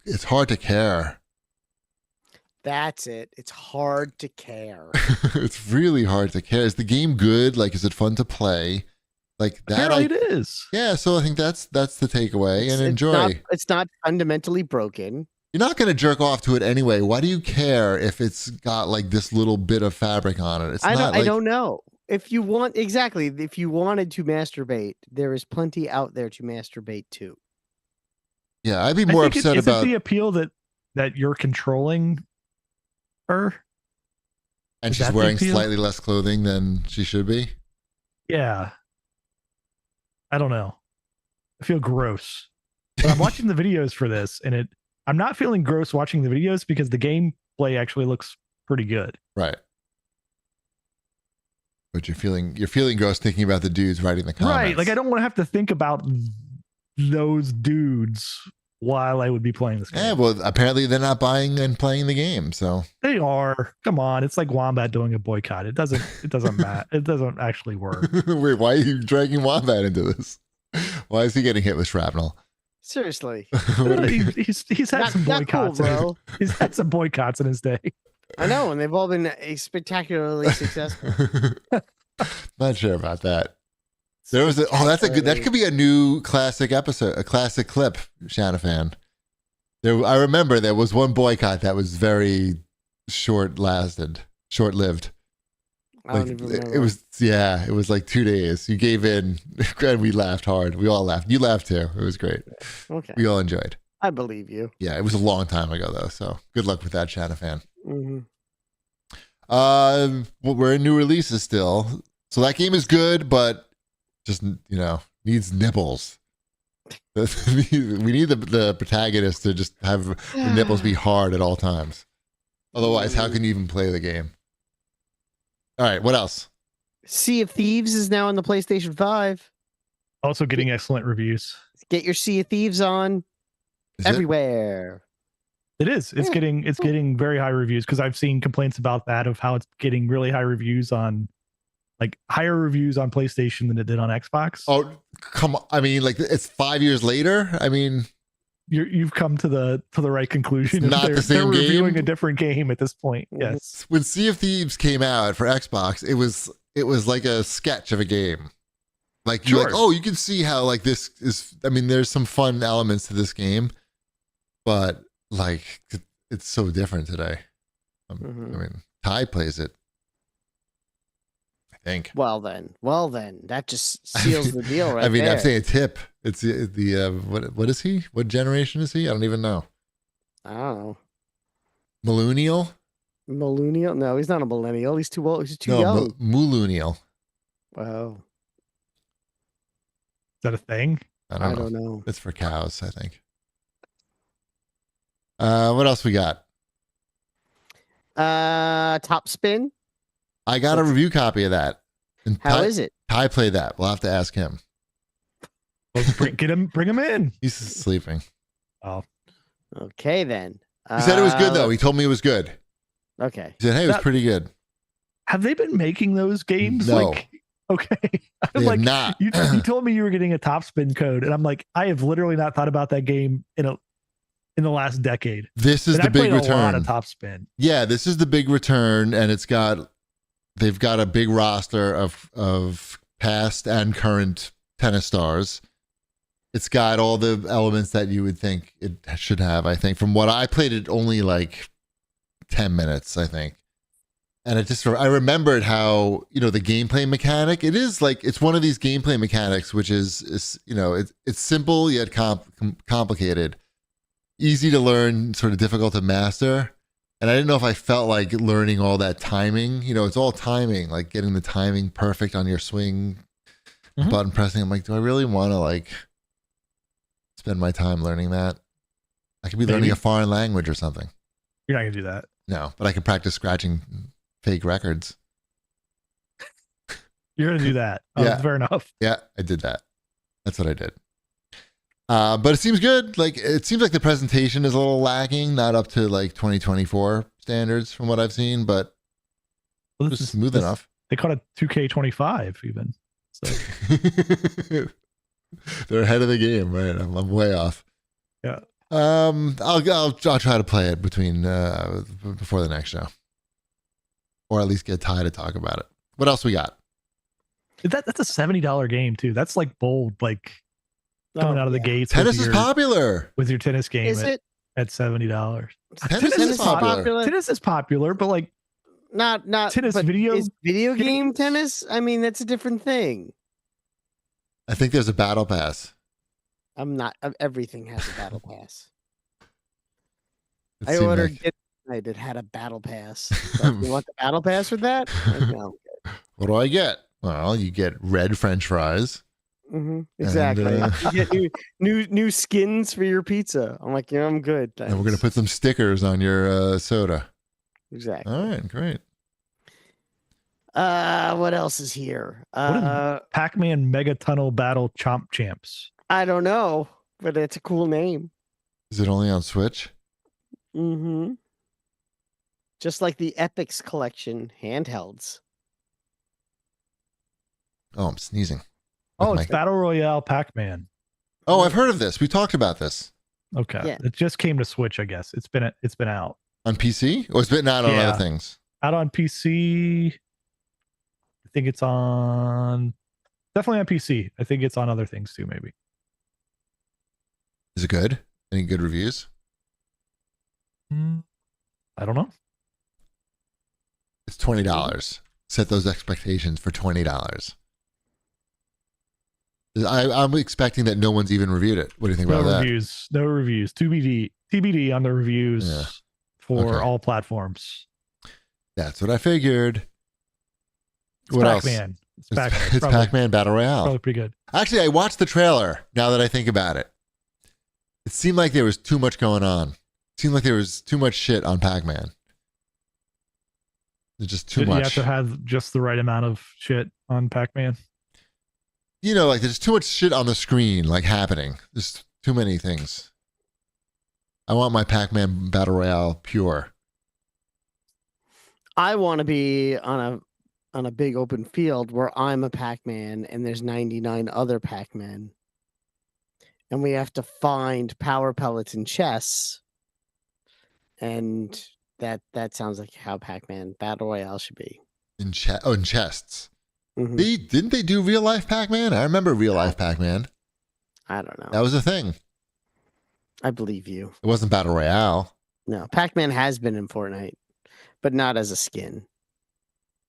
It's hard to care. That's it. It's hard to care. It's really hard to care. Is the game good? Like, is it fun to play? Like that? Apparently it is. Yeah. So I think that's the takeaway, and enjoy. It's not fundamentally broken. You're not going to jerk off to it anyway. Why do you care if it's got like this little bit of fabric on it? I don't know. If you wanted to masturbate, there is plenty out there to masturbate to. Yeah, I'd be more upset about the appeal that you're controlling her. And Is she's that the wearing appeal? slightly less clothing than she should be. Yeah. I don't know. I feel gross. But I'm watching the videos for this, and I'm not feeling gross watching the videos because the gameplay actually looks pretty good. Right. But you're feeling gross thinking about the dudes writing the comments. Right. Like I don't want to have to think about those dudes while I would be playing this game. Yeah, well, apparently they're not buying and playing the game, so They are. Come on. It's like Wombat doing a boycott. It doesn't matter. It doesn't actually work. Wait, why are you dragging Wombat into this? Why is he getting hit with shrapnel? Seriously. He's had some boycotts. Not cool, bro. He's had some boycotts in his day. I know, and they've all been spectacularly successful. Not sure about that. There was that could be a new classic episode, a classic clip, Shanafan. I remember there was one boycott that was very short-lived. I don't even remember. It was like 2 days. You gave in, and we laughed hard. We all laughed. You laughed too. It was great. Okay. We all enjoyed. I believe you. Yeah, it was a long time ago though. So good luck with that, Shanafan. Mm-hmm. Well, we're in new releases still, so that game is good, but just needs nibbles. We need the protagonist to just have the nipples be hard at all times. Otherwise, how can you even play the game? All right, what else? Sea of Thieves is now on the PlayStation 5. Also getting excellent reviews. Get your Sea of Thieves on everywhere. It is. It's getting very high reviews because I've seen complaints about that of how it's getting really high reviews on, like higher reviews on PlayStation than it did on Xbox. Oh, come on! I mean, like it's 5 years later. I mean, you've come to the right conclusion. It's not the same they're game. Reviewing a different game at this point. Mm-hmm. Yes. When Sea of Thieves came out for Xbox, it was like a sketch of a game. Like you're like, oh, you can see how like this is. I mean, there's some fun elements to this game, but like it's so different today. I mean, Ty plays it. I think. Well then, that just seals the deal, right? I mean, there. I'm saying a tip. It's the what is he? What generation is he? I don't even know. I don't know. Millennial? No, he's not a millennial. He's too old. He's too young. Millennial. Wow. Is that a thing? I don't know. It's for cows, I think. What else we got? Top Spin. I got a review copy of that. And How is it? Ty played that. We'll have to ask him. Well, bring him in. He's sleeping. Oh. Okay then. He said it was good though. He told me it was good. Okay. He said, hey, it was pretty good. Have they been making those games? No. Okay. They have not. You told me you were getting a Top Spin code, and I'm like, I have literally not thought about that game in the last decade. This is the big return. A lot of Top Spin. Yeah, this is the big return, and they've got a big roster of past and current tennis stars. It's got all the elements that you would think it should have, I think. From what I played it only like 10 minutes, I think. And I remembered how, the gameplay mechanic, it is like, it's one of these gameplay mechanics, which is it's simple yet complicated, easy to learn, sort of difficult to master. And I didn't know if I felt like learning all that timing. It's all timing, like getting the timing perfect on your swing, button pressing. I'm like, do I really want to spend my time learning that? I could be learning a foreign language or something. You're not going to do that. No, but I could practice scratching fake records. You're going to do that. Yeah. Fair enough. Yeah, I did that. That's what I did. But it seems good. Like, it seems like the presentation is a little lacking, not up to 2024 standards from what I've seen, but it was smooth enough. They call it 2K25 even. So. They're ahead of the game, right? I'm way off. Yeah. I'll try to play it before the next show, or at least get Ty to talk about it. What else we got? That's a $70 game too. That's like bold, coming out of the gates. Tennis is popular with your tennis game. Is it at $70? Tennis is popular. Tennis is popular, but not tennis but video. Is video game tennis? I mean, that's a different thing. I think there's a battle pass. Everything has a battle pass. I ordered dinner Fortnite that had a battle pass. So if you want the battle pass with that? Like, no. What do I get? Well, you get red French fries. Exactly. And, You get new skins for your pizza. I'm like, yeah, I'm good. Thanks. And we're gonna put some stickers on your soda. Exactly. All right, great. What else is here? What is Pac-Man Mega Tunnel Battle Chomp Champs? I don't know, but it's a cool name. Is it only on Switch? Just like the Epics collection handhelds. Oh, I'm sneezing. Oh, it's Battle Royale Pac-Man. Oh, I've heard of this. We talked about this. Okay. Yeah. It just came to Switch, I guess. It's been out. On PC? Or it's been out on other things? Out on PC. I think it's on definitely on PC. I think it's on other things too, maybe. Is it good? Any good reviews? I don't know. It's $20. Set those expectations for $20. I'm expecting that no one's even reviewed it. What do you think about that? No reviews. TBD on the reviews for all platforms. That's what I figured. It's what Pac-Man. else? It's Pac-Man Battle Royale. Probably pretty good. Actually, I watched the trailer now that I think about it. It seemed like there was too much going on. It seemed like there was too much shit on Pac-Man. There's just too much. You have to have just the right amount of shit on Pac-Man. You know, like there's too much shit on the screen, like happening. There's too many things. I want my Pac-Man Battle Royale pure. I want to be on a big open field where I'm a Pac-Man and there's 99 other Pac-Men. And we have to find power pellets and chests. And that sounds like how Pac-Man Battle Royale should be. In chests. Didn't they do real life Pac-Man? I remember real life Pac-Man. I don't know. That was a thing. I believe you. It wasn't Battle Royale. No, Pac-Man has been in Fortnite, but not as a skin.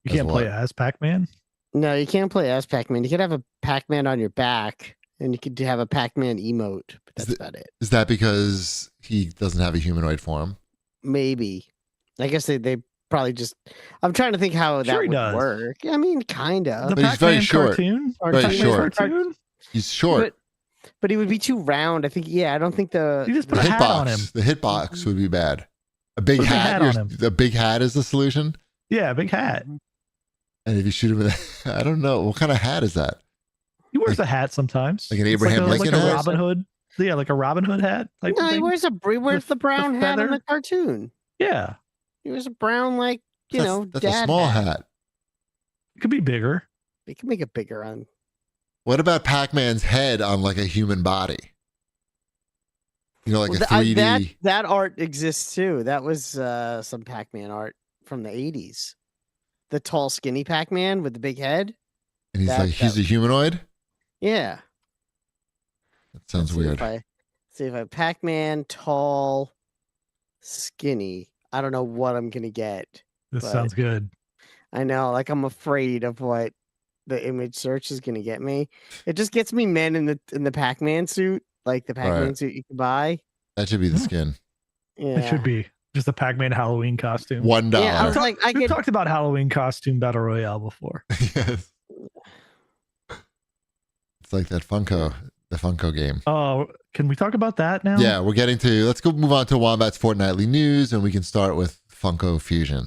You can't play as Pac-Man? No, you can't play as Pac-Man. You could have a Pac-Man on your back, and you could have a Pac-Man emote, but that's about it. Is that because he doesn't have a humanoid form? Maybe. I guess they probably just... I'm trying to think how that would work. I mean, kind of. The Pac-Man cartoon? Very short. Cartoon? He's short. But he would be too round. I think, I don't think You just put a hat on him. The hitbox would be bad. A big hat on him. The big hat is the solution? Yeah, a big hat. And if you shoot him with I don't know. What kind of hat is that? He wears a hat sometimes. Like an Abraham Lincoln hat? Like a Robin Hood. Yeah, like a Robin Hood hat. No, he wears the brown hat in the cartoon. Yeah. He wears a brown, that's a small hat. It could be bigger. They can make it bigger on. What about Pac-Man's head on like a human body? You know, like a 3D. That art exists too. That was some Pac-Man art from the 80s. The tall, skinny Pac-Man with the big head. And he's a humanoid? Yeah. That sounds weird. See if I Pac-Man, tall, skinny. I don't know what I'm going to get. This sounds good. I know. Like, I'm afraid of what the image search is going to get me. It just gets me men in the Pac-Man suit, like the Pac-Man suit you can buy. That should be the skin. Yeah. It should be just a Pac-Man Halloween costume. $1. Yeah, I was like, We've talked about Halloween costume Battle Royale before. Yes. It's like that the Funko game. Oh, can we talk about that now? Yeah, let's go move on to Wombat's Fortnightly News, and we can start with Funko Fusion.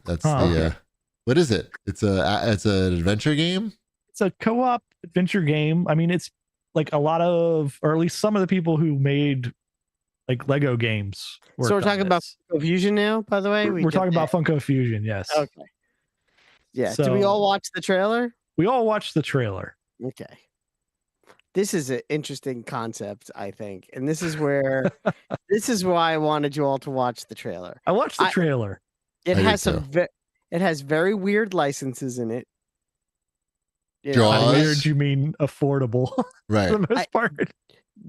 That's what is it? It's an adventure game? It's a co-op adventure game. I mean, it's like a lot of, or at least some of the people who made like Lego games. So we're talking about Funko Fusion now, by the way? We're talking about Funko Fusion, yes. Okay. Yeah. So, did we all watch the trailer? We all watched the trailer. Okay. This is an interesting concept, I think. And this is where this is why I wanted you all to watch the trailer. I watched the trailer. It has very weird licenses in it. Jaws. Weird, you mean affordable? Right. For the most part.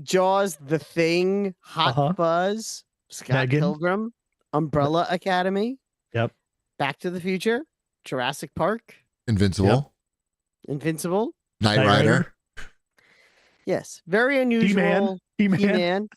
Jaws, The Thing, Hot Fuzz, Scott Pilgrim, Umbrella Academy. Yep. Back to the Future, Jurassic Park, Invincible, Invincible, Knight Rider. Yes, very unusual.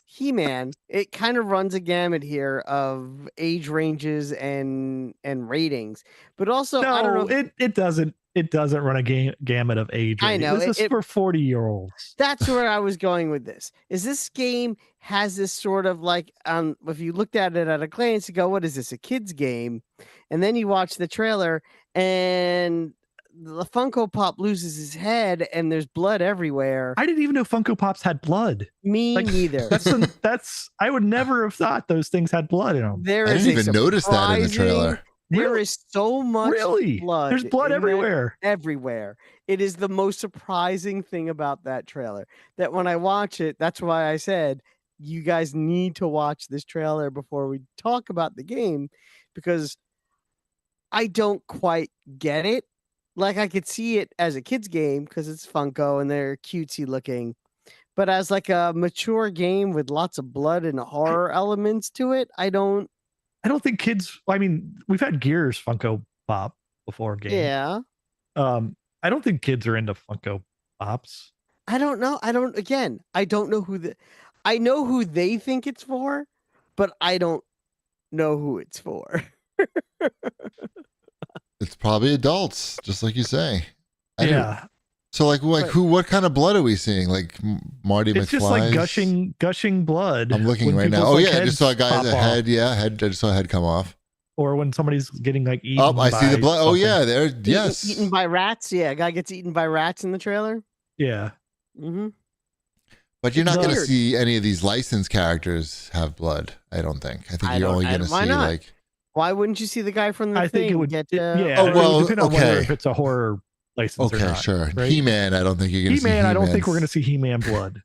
He-Man. It kind of runs a gamut here of age ranges and ratings, but also I don't know. It doesn't. It doesn't run a gamut of age. I know this is for 40-year-olds. That's where I was going with this. Is this game has this sort of like if you looked at it at a glance, you go, "What is this? A kid's game?" And then you watch the trailer, and the Funko Pop loses his head, and there's blood everywhere. I didn't even know Funko Pops had blood. Me neither. That's I would never have thought those things had blood in them. I didn't even notice that in the trailer. There is so much blood. There's blood everywhere. Everywhere. It is the most surprising thing about that trailer. That when I watch it, that's why I said you guys need to watch this trailer before we talk about the game, because I don't quite get it. Like I could see it as a kid's game because it's Funko and they're cutesy looking. But as like a mature game with lots of blood and horror elements to it, I don't think kids. I mean, we've had Gears Funko Pop before game. Yeah. I don't think kids are into Funko Pops. I don't know. I don't know I know who they think it's for, but I don't know who it's for. It's probably adults, just like you say. Yeah. So what kind of blood are we seeing? Like Marty McFly's? It's just like gushing blood. I'm looking right now. Oh yeah, I just saw a guy's head. Yeah, I just saw a head come off. Or when somebody's getting like eaten. Oh, I see the blood. Something. Oh yeah, there. Yes. Eaten by rats. Yeah, a guy gets eaten by rats in the trailer. Yeah. Mm-hmm. But you're not going to see any of these licensed characters have blood. I don't think. I think you're only going to see like. Why wouldn't you see the guy from the I thing? think it would get. Oh well. Depending on whether if it's a horror license or not. Sure. Right? He-Man, I don't think you're going to see He-Man, I don't think we're going to see He-Man blood.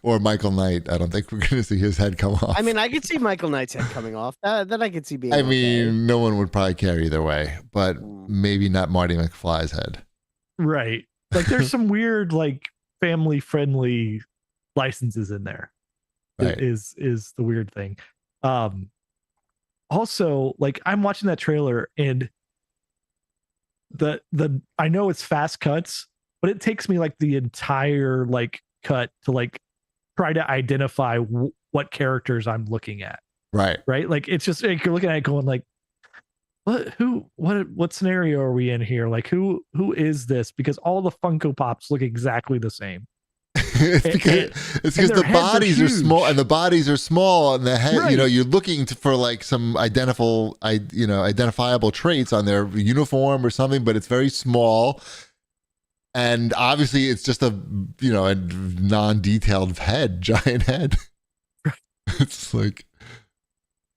Or Michael Knight, I don't think we're going to see his head come off. I mean, I could see Michael Knight's head coming off. That I could see being. I mean, no one would probably care either way, but maybe not Marty McFly's head. Right. Like there's some weird like family-friendly licenses in there. Right. Is the weird thing. Also, like I'm watching that trailer and the I know it's fast cuts, but it takes me like the entire like cut to like try to identify what characters I'm looking at. Right. Like it's just like, you're looking at it going like, what scenario are we in here? Like who is this? Because all the Funko Pops look exactly the same. It's because the bodies are small, and the bodies are small, and the head. Right. You're looking for like some identifiable traits on their uniform or something, but it's very small, and obviously it's just a non-detailed head, giant head. It's like,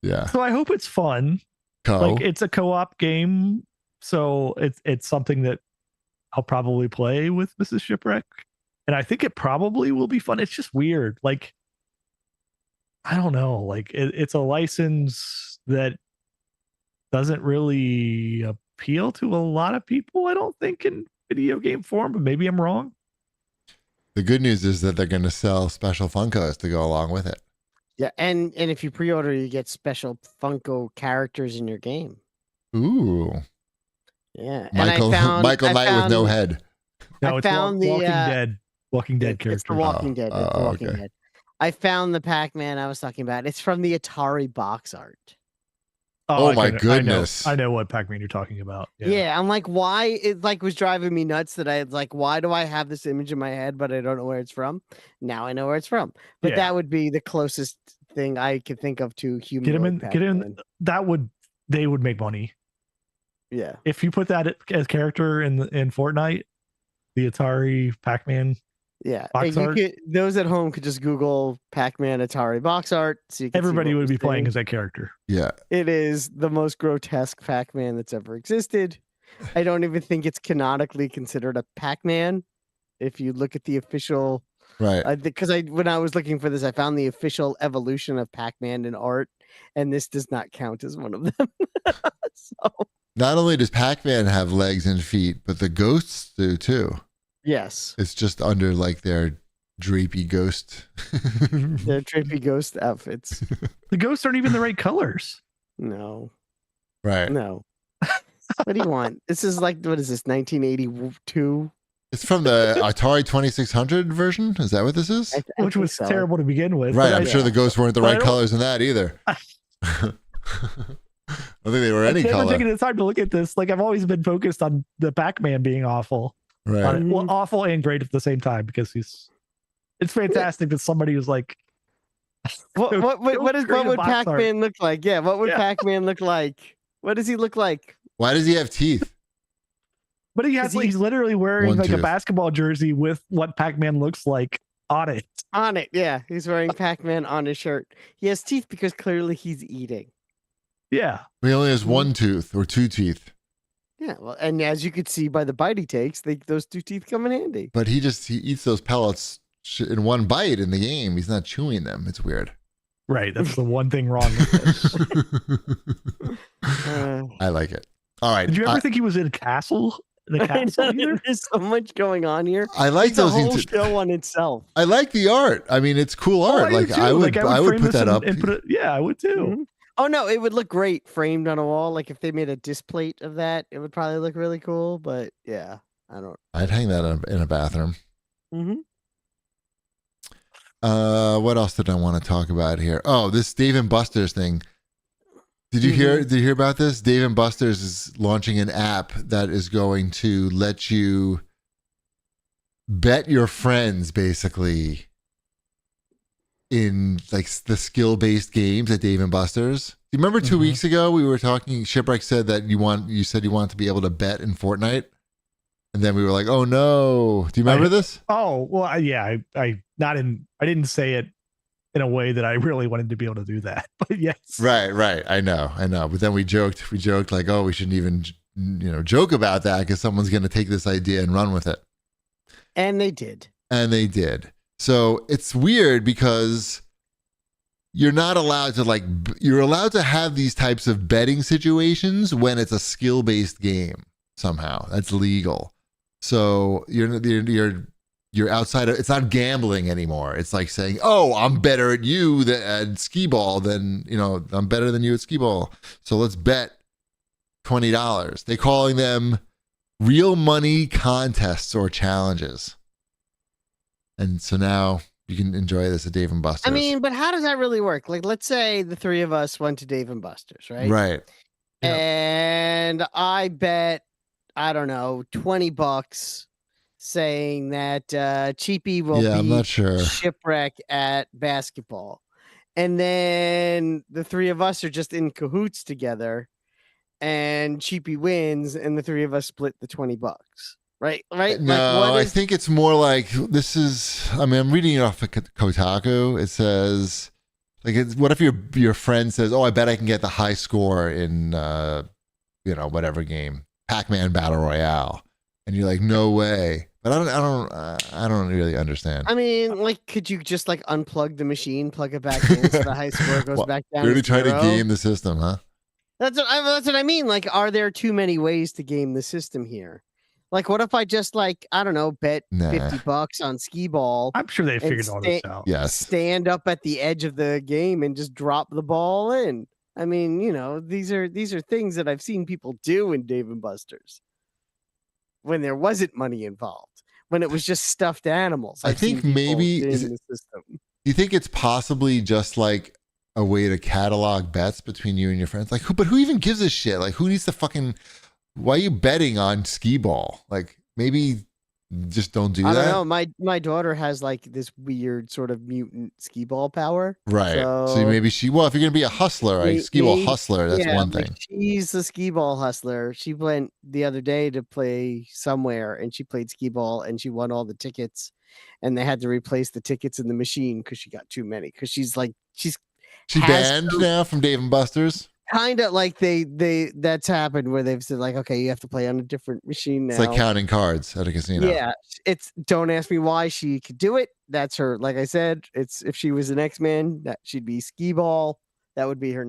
yeah. So I hope it's fun. Like it's a co-op game, so it's something that I'll probably play with Mrs. Shipwreck. And I think it probably will be fun. It's just weird. Like, I don't know. Like, it's a license that doesn't really appeal to a lot of people, I don't think, in video game form, but maybe I'm wrong. The good news is that they're going to sell special Funkos to go along with it. Yeah, and if you pre-order, you get special Funko characters in your game. Ooh. Yeah. Michael Knight with no head. No, it's Walking Dead character. It's the Walking Dead. It's the Walking Dead. I found the Pac-Man I was talking about. It's from the Atari box art. Oh my goodness. I know what Pac-Man you're talking about. Yeah, I'm like, why? It like was driving me nuts that I was like, why do I have this image in my head, but I don't know where it's from? Now I know where it's from. But that would be the closest thing I could think of to human. Get in. They would make money. Yeah. If you put that as character in Fortnite, the Atari Pac-Man. Yeah, those at home could just Google Pac-Man Atari box art. So you can everybody would be playing as that character. Yeah, it is the most grotesque Pac-Man that's ever existed. I don't even think it's canonically considered a Pac-Man. If you look at the official, right? Because when I was looking for this, I found the official evolution of Pac-Man in art, and this does not count as one of them. So, not only does Pac-Man have legs and feet, but the ghosts do too. Yes. It's just under like their drapey ghost. Their drapey ghost outfits. The ghosts aren't even the right colors. No. Right. No. What do you want? This is like, what is this, 1982? It's from the Atari 2600 version. Is that what this is? Which was so. terrible to begin with. Right. I'm sure the ghosts weren't the right colors in that either. I don't think they were any color. Taking the time to look at this. Like I've always been focused on the Pac-Man being awful. Right. Well, awful and great at the same time because it's fantastic that somebody was like, what would Pac-Man look like? Yeah, what would Pac-Man look like? What does he look like? Why does he have teeth? But he's literally wearing like a basketball jersey with what Pac-Man looks like on it. On it, yeah. He's wearing Pac-Man on his shirt. He has teeth because clearly he's eating. Yeah. He only has one tooth or two teeth. Yeah, well, and as you could see by the bite he takes, those two teeth come in handy. But he eats those pellets in one bite in the game. He's not chewing them. It's weird. Right. That's the one thing wrong with this. I like it. All right. Did you ever think he was in a castle? There's so much going on here. I like it's those a whole show on itself. I like the art. I mean, it's cool art. I would put that up. Yeah, I would too. Mm-hmm. Oh no, it would look great framed on a wall. Like if they made a displate of that, it would probably look really cool. But yeah, I'd hang that in a bathroom. Mm-hmm. What else did I want to talk about here? Oh, this Dave & Buster's thing. Did you hear about this? Dave & Buster's is launching an app that is going to let you bet your friends basically in like the skill-based games at Dave & Buster's. You remember 2 weeks ago we were talking, Shipwreck said that you said you want to be able to bet in Fortnite. And then we were like, "Oh no!" Do you remember this? Oh well, yeah. I didn't say it in a way that I really wanted to be able to do that, but yes. Right. I know. But then we joked like, "Oh, we shouldn't even joke about that because someone's going to take this idea and run with it." And they did. So it's weird because you're not allowed to you're allowed to have these types of betting situations when it's a skill-based game somehow. That's legal. So you're outside of, it's not gambling anymore. It's like saying, "Oh, I'm better at you at skee-ball than, I'm better than you at skee-ball. So let's bet $20. They're calling them real money contests or challenges. And so now you can enjoy this at Dave & Buster's. I mean, but how does that really work? Like, let's say the three of us went to Dave & Buster's, right? Right. And I bet, I don't know, $20 saying that Cheapy will be I'm not sure. Shipwreck at basketball. And then the three of us are just in cahoots together and Cheapy wins and the three of us split the $20. Right? No, I think it's more like this is, I'm reading it off of Kotaku. It says, what if your friend says, "Oh, I bet I can get the high score in, whatever game, Pac-Man Battle Royale." And you're like, "No way." But I don't really understand. I mean, could you just unplug the machine, plug it back in so the high score goes back down? You're really trying to game the system, huh? That's what I mean. Are there too many ways to game the system here? What if I just bet $50 on skee ball? I'm sure they figured all this out. Yes. Stand up at the edge of the game and just drop the ball in. I mean, these are things that I've seen people do in Dave & Buster's when there wasn't money involved, when it was just stuffed animals. I think maybe the system. You think it's possibly just like a way to catalog bets between you and your friends? But who even gives a shit? Who needs to fucking? Why are you betting on skee ball? Maybe just don't do that. I don't know. My daughter has this weird sort of mutant skee ball power. Right. So maybe if you're gonna be a hustler, a skee ball hustler, that's one thing. She's the skee ball hustler. She went the other day to play somewhere and she played skee ball and she won all the tickets and they had to replace the tickets in the machine because she got too many. Because she's banned now from Dave & Buster's. Kind of that's happened where they've said okay, you have to play on a different machine now. It's like counting cards at a casino. Yeah, don't ask me why she could do it. That's her. Like I said, it's if she was an X-Man, that she'd be skee ball. That would be her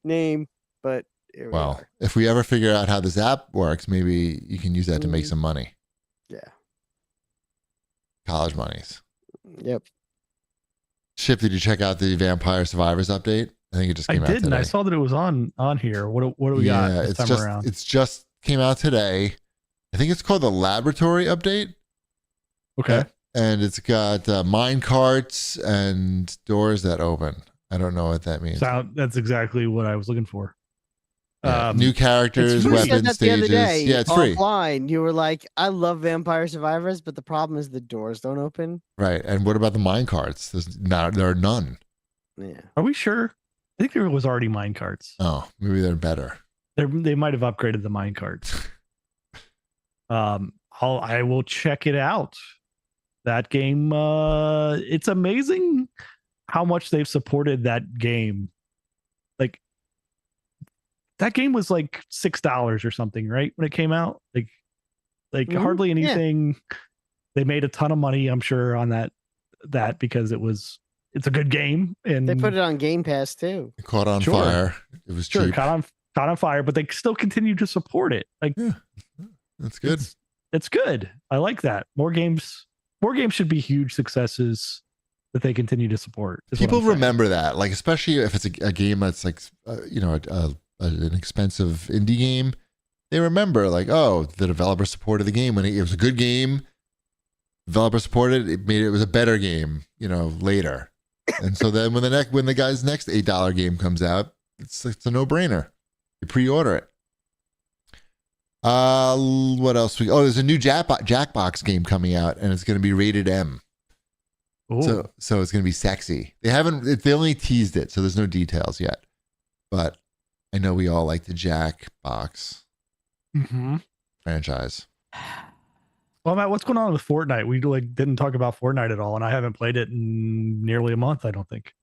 name. But if we ever figure out how this app works, maybe you can use that to make some money. Yeah. College monies. Yep. Ship, did you check out the Vampire Survivors update? I think it just came out today. I didn't. I saw that it was on here. What do we got this time around? It's just came out today. I think it's called the Laboratory update. Okay. And it's got mine carts and doors that open. I don't know what that means. That's exactly what I was looking for. Yeah, new characters, You said weapons, that stages. the other day, Yeah, it's free. offline. You were like, "I love Vampire Survivors, but the problem is the doors don't open." Right. And what about the mine carts? There are none. Yeah. Are we sure? I think there was already mine carts. Oh, maybe they're better. They might have upgraded the mine carts. I will check it out. That game, it's amazing how much they've supported that game. Like that game was like $6 or something, right? When it came out, like hardly anything. Yeah. They made a ton of money, I'm sure, on that because it's a good game, and they put it on Game Pass too. It caught on fire. It was cheap. Caught on fire, but they still continue to support it. Like, yeah, that's good. It's good. I like that. More games should be huge successes that they continue to support. People remember that, like, especially if it's a game that's like, an expensive indie game. They remember, like, oh, the developer supported the game when it was a good game. Developer supported it, it was a better game, later. And so then when the guy's next $8 game comes out, it's a no-brainer. You pre-order it. What else? There's a new Jackbox game coming out, and it's going to be rated M. Ooh. So it's going to be sexy. They only teased it, so there's no details yet. But I know we all like the Jackbox franchise. Well, Matt, what's going on with Fortnite? We didn't talk about Fortnite at all, and I haven't played it in nearly a month, I don't think.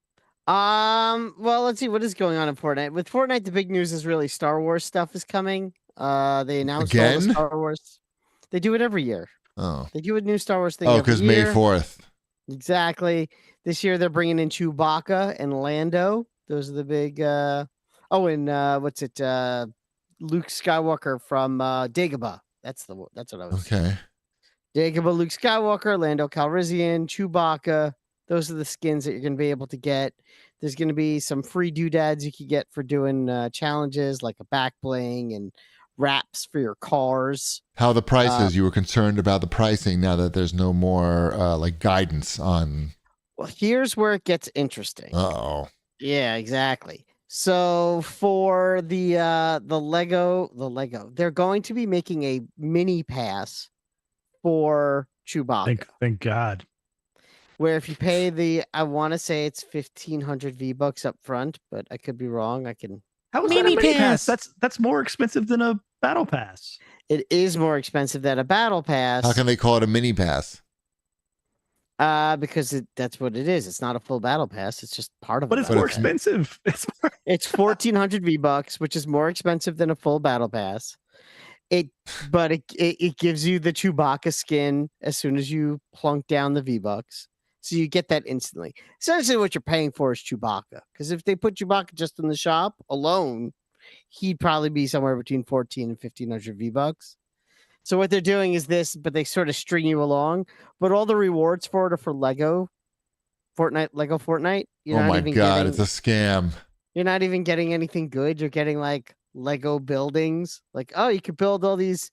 Well, let's see what is going on in Fortnite. With Fortnite, the big news is really Star Wars stuff is coming. They announced all the Star Wars. They do it every year. Oh. They do a new Star Wars thing. Oh, because May 4th. Exactly. This year they're bringing in Chewbacca and Lando. Those are the big. What's it? Luke Skywalker from Dagobah. That's what I was. Okay. Dagobah, Luke Skywalker, Lando Calrissian, Chewbacca. Those are the skins that you're going to be able to get. There's going to be some free doodads you can get for doing challenges like a back bling and wraps for your cars. How the prices? You were concerned about the pricing now that there's no more guidance on. Well, here's where it gets interesting. Uh-oh. Yeah, exactly. So for the Lego, they're going to be making a mini pass for Chewbacca. Thank God. Where if you pay I want to say it's 1,500 V-Bucks up front, but I could be wrong. How is that a mini pass? That's more expensive than a battle pass. It is more expensive than a battle pass. How can they call it a mini pass? Because that's what it is. It's not a full battle pass. It's just part of it. But it's more expensive. It's 1,400 V-Bucks, which is more expensive than a full battle pass. But it gives you the Chewbacca skin as soon as you plunk down the V-Bucks. So you get that instantly. Essentially what you're paying for is Chewbacca. Because if they put Chewbacca just in the shop alone, he'd probably be somewhere between 1,400 and 1,500 V-Bucks. So what they're doing is this, but they sort of string you along. But all the rewards for it are for Lego Fortnite. Oh my God, it's a scam. You're not even getting anything good. You're getting like Lego buildings. Like, oh, you could build all these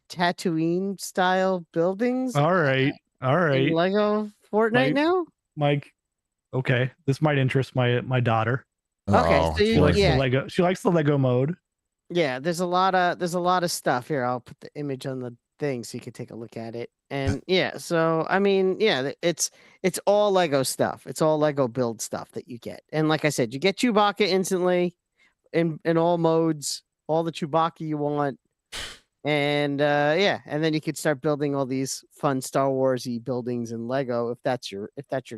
Tatooine style buildings. All right. Lego Fortnite now? Mike, okay. This might interest my daughter. Okay, so she likes the Lego mode. Yeah, there's a lot of stuff here. I'll put the image on the thing so you can take a look at it. And yeah, so I mean, yeah, it's all Lego stuff. It's all Lego build stuff that you get. And like I said, you get Chewbacca instantly in all modes, all the Chewbacca you want. And and then you could start building all these fun Star Wars-y buildings in Lego if that's your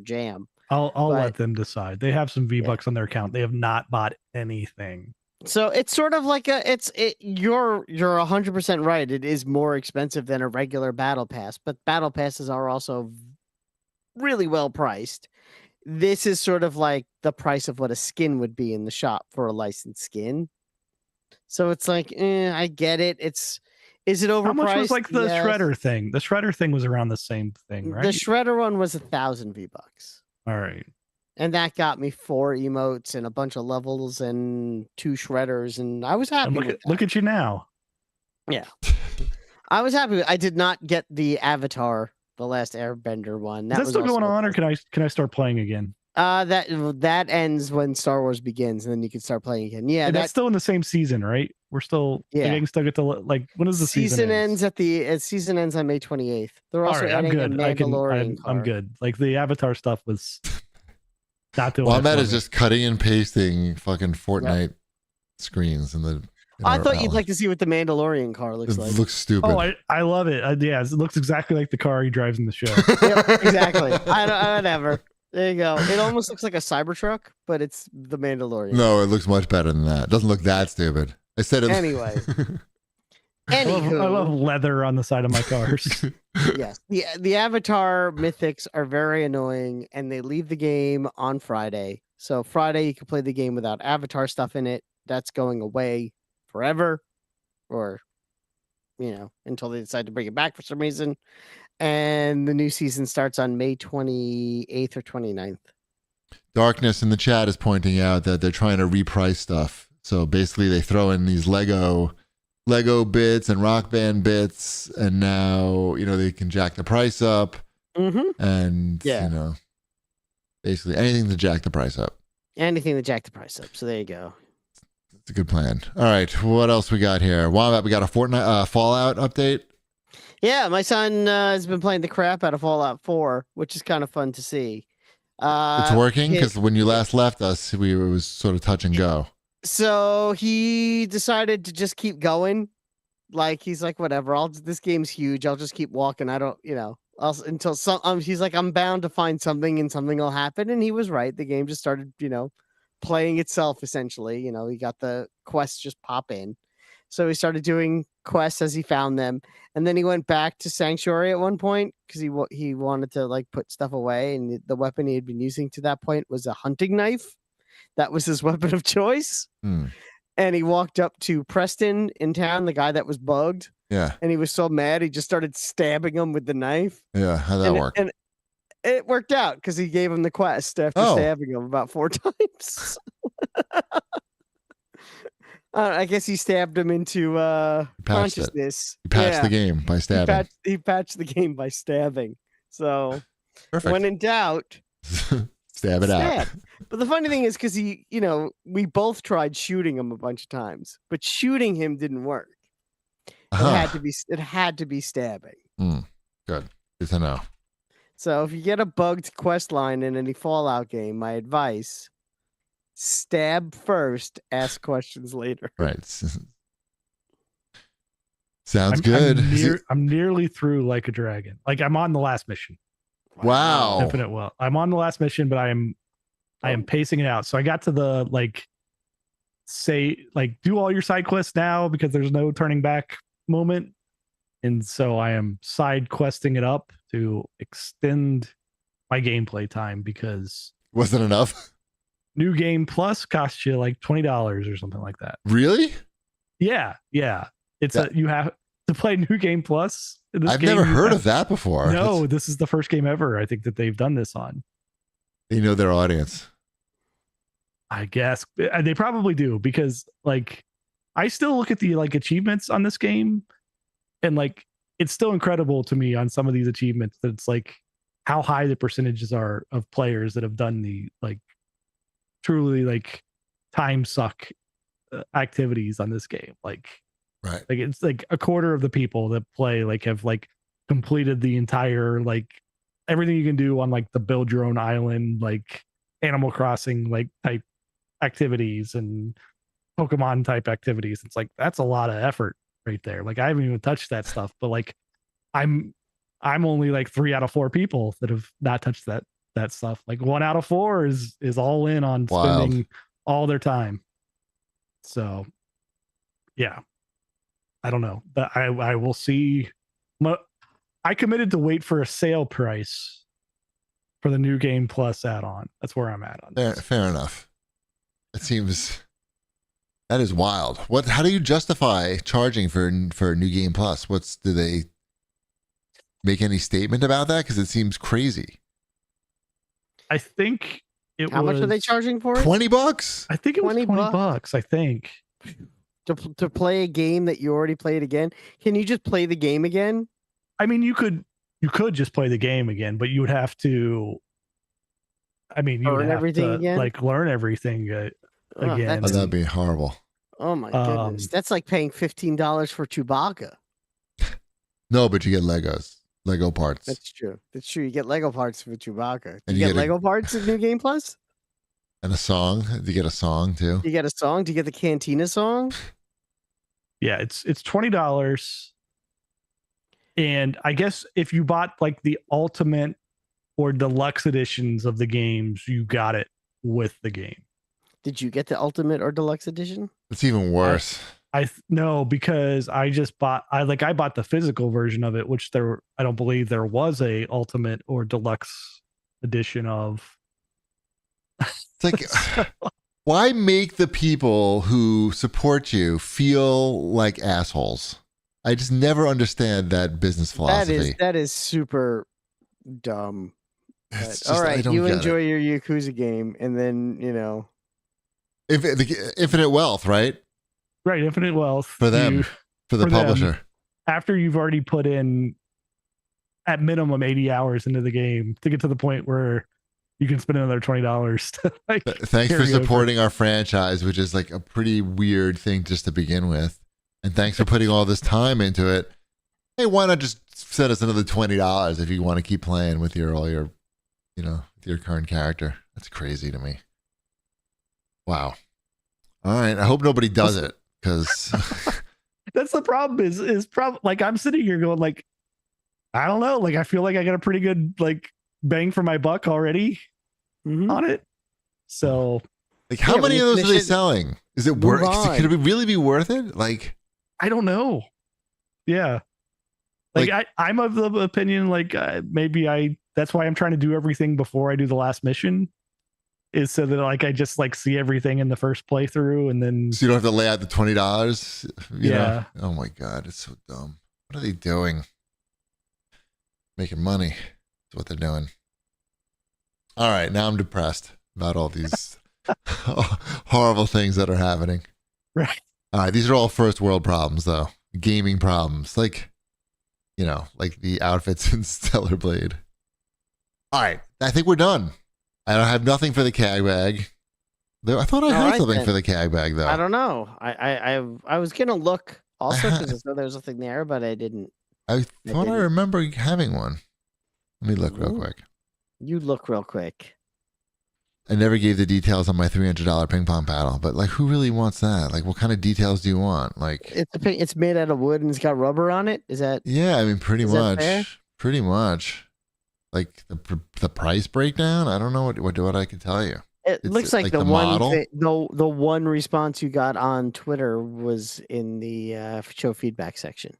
jam. I'll let them decide. They have some V-Bucks on their account. They have not bought anything. So it's sort of like you're 100% right. It is more expensive than a regular battle pass, but battle passes are also really well priced. This is sort of like the price of what a skin would be in the shop for a licensed skin. So it's like, I get it. Is it overpriced? How much was like the Shredder thing? The Shredder thing was around the same thing, right? The Shredder one was 1,000 V-Bucks. All right. And that got me 4 emotes and a bunch of levels and 2 shredders, and I was happy with that. Look at you now. Yeah. I was happy. I did not get the avatar, the last Airbender one. Is that was still going also on, or can I start playing again? that ends when Star Wars begins, and then you can start playing again. Yeah, and that's still in the same season, right? We're still I can still get to like when is the season ends at the season ends on May 28th. They're also right, I'm adding a good. Mandalorian car. I'm good. Like the Avatar stuff was not doing. Wombat is just cutting and pasting fucking Fortnite screens in the. I thought you'd like to see what the Mandalorian car looks like. It looks stupid. Oh, I love it. Yeah, it looks exactly like the car he drives in the show. Yep, exactly. Whatever. There you go. It almost looks like a Cybertruck, but it's the Mandalorian. No, it looks much better than that. It doesn't look that stupid. I said it. Anyway. I love leather on the side of my cars. Yes. The Avatar mythics are very annoying, and they leave the game on Friday. So Friday you can play the game without Avatar stuff in it. That's going away forever, or until they decide to bring it back for some reason. And the new season starts on May 28th or 29th. Darkness in the chat is pointing out that they're trying to reprice stuff. So basically they throw in these Lego bits and Rock Band bits, and now they can jack the price up. And basically anything to jack the price up. So there you go. It's a good plan. All right, what else we got here? Wombat, we got a Fortnite Fallout update. Yeah, my son has been playing the crap out of Fallout 4, which is kind of fun to see. It's working because when you last left us, it was sort of touch and go. So he decided to just keep going. Like he's like, whatever. This game's huge. I'll just keep walking. I don't, until he's like, I'm bound to find something, and something will happen. And he was right. The game just started, playing itself essentially. He got the quests just pop in. So he started doing quests as he found them, and then he went back to Sanctuary at one point because he wanted to like put stuff away, and the weapon he had been using to that point was a hunting knife. That was his weapon of choice. And he walked up to Preston in town, the guy that was bugged. Yeah. And he was so mad he just started stabbing him with the knife. Yeah, how'd that work? And it worked out because he gave him the quest after stabbing him about 4 times. I guess he stabbed him into consciousness. He patched the game by stabbing. He patched the game by stabbing. So perfect. When in doubt, stab it out. But the funny thing is because we both tried shooting him a bunch of times, but shooting him didn't work. It had to be stabbing. Good to know. So if you get a bugged quest line in any Fallout game, my advice: stab first, ask questions later. Right. Sounds good. I'm nearly through Like a Dragon. Like I'm on the last mission. Wow. Infinite Well. I'm on the last mission, but I am pacing it out. So I got to the do all your side quests now because there's no turning back moment. And so I am side questing it up to extend my gameplay time because wasn't enough. New Game Plus costs you like $20 or something like that. Really? Yeah. It's you have to play New Game Plus. I've never heard of that before. No, this is the first game ever I think that they've done this on. They know their audience. I guess they probably do because I still look at the achievements on this game, and it's still incredible to me on some of these achievements that it's how high the percentages are of players that have done the truly time suck activities on this game. Right. It's a quarter of the people that play have completed the entire everything you can do on the build your own island Animal Crossing type activities and Pokemon type activities. It's that's a lot of effort right there. I haven't even touched that stuff, but I'm only 3 out of 4 people that have not touched that stuff. 1 out of 4 is all in on spending all their time. So yeah, I don't know, but I will see. I committed to wait for a sale price for the New Game Plus add-on. That's where I'm at on this. Fair enough. That is wild. How do you justify charging for New Game Plus? Do they make any statement about that? Because it seems crazy. I think How much are they charging for it? $20? I think it was $20. I think to play a game that you already played again. Can you just play the game again? I mean, you could you could just play the game again, but you would have to. I mean, you would Learn have everything to again? like learn everything again. Oh, that'd be horrible. Oh my goodness. Um, That's like paying $15 for Chewbacca. No, but you get Lego parts. That's true. That's true. You get Lego parts for Chewbacca. And You you get get Lego parts in New Game Plus? And a song. You get a song too. You get a song? Do you get the Cantina song? Yeah, it's $20. And I guess if you bought like the ultimate or deluxe editions of the games, you got it with the game. Did you get the Ultimate or Deluxe edition? It's even worse. No, because I bought the physical version of it, which I don't believe there was a ultimate or deluxe edition of. It's like, why make the people who support you feel like assholes? I just never understand that business philosophy. That is super dumb. Just, all right, you enjoy it. your Yakuza game, and then the infinite wealth, right? Right, infinite wealth For them, for the publisher. After you've already put in at minimum 80 hours into the game to get to the point where you can spend another $20 to like. Thanks for supporting our franchise, which is like a pretty weird thing just to begin with. And thanks for putting all this time into it. Hey, why not just send us another $20 if you want to keep playing with your current character? That's crazy to me. Wow. All right. I hope nobody does it because that's the problem. Is probably like I'm sitting here going like, I don't know. Like I feel like I got a pretty good like bang for my buck already on it. So, like, how many of those are they selling? Is it worth? Could it really be worth it? Like, I don't know. Yeah. Like I'm of the opinion like maybe that's why I'm trying to do everything before I do the last mission, is so that like I just like see everything in the first playthrough and then so you don't have to lay out the $20. You know? Oh my god, it's so dumb. What are they doing? Making money is what they're doing. All right, now I'm depressed about all these horrible things that are happening. Right. All right, these are all first world problems though. Gaming problems. Like the outfits in Stellar Blade. All right, I think we're done. I don't have nothing for the CAG bag. I thought I had something for the CAG bag though. I don't know. I was gonna look also because I saw there was something there, but I didn't. I thought I remember having one. Let me look real quick. You look real quick. I never gave the details on my $300 ping pong paddle, but like, who really wants that? Like, what kind of details do you want? Like, it's made out of wood and it's got rubber on it. Is that? Yeah, I mean, pretty much. Like the price breakdown. I don't know what I can tell you. It looks like the one response you got on Twitter was in the show feedback section.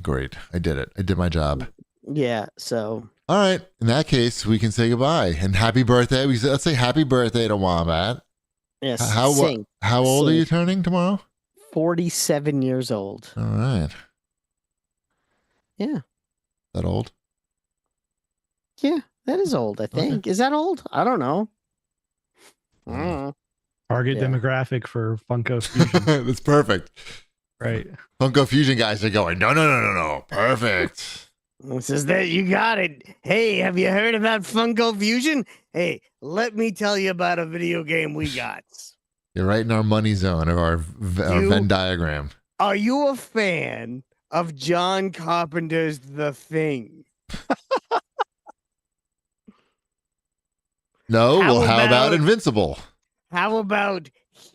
Great, I did it. I did my job. Yeah. So. All right. In that case, we can say goodbye and happy birthday. Let's say happy birthday to Wombat. Yes. How old are you turning tomorrow? 47 years old. All right. Yeah. That old? Yeah, that is old, I think. Okay. Is that old? I don't know. Target demographic for Funko Fusion. That's perfect. Right. Funko Fusion guys are going, no. Perfect. Says that you got it. Hey, have you heard about Funko Fusion? Hey, let me tell you about a video game we got. You're right in our money zone of our Venn diagram. Are you a fan of John Carpenter's The Thing? No? How about Invincible? How about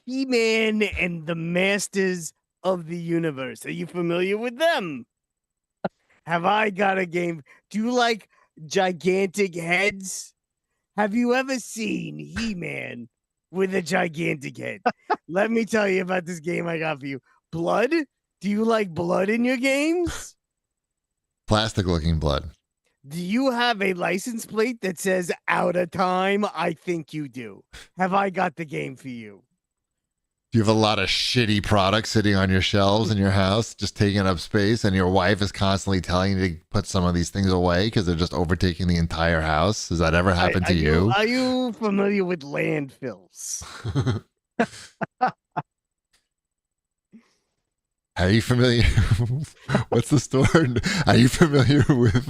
He-Man and the Masters of the Universe? Are you familiar with them? Have I got a game? Do you like gigantic heads? Have you ever seen He-Man with a gigantic head? Let me tell you about this game I got for you. Blood? Do you like blood in your games? Plastic looking blood. Do you have a license plate that says out of time? I think you do. Have I got the game for you? Do you have a lot of shitty products sitting on your shelves in your house, just taking up space, and your wife is constantly telling you to put some of these things away because they're just overtaking the entire house? Does that ever happen to you? Are you familiar with landfills? Are you familiar? What's the store? Are you familiar with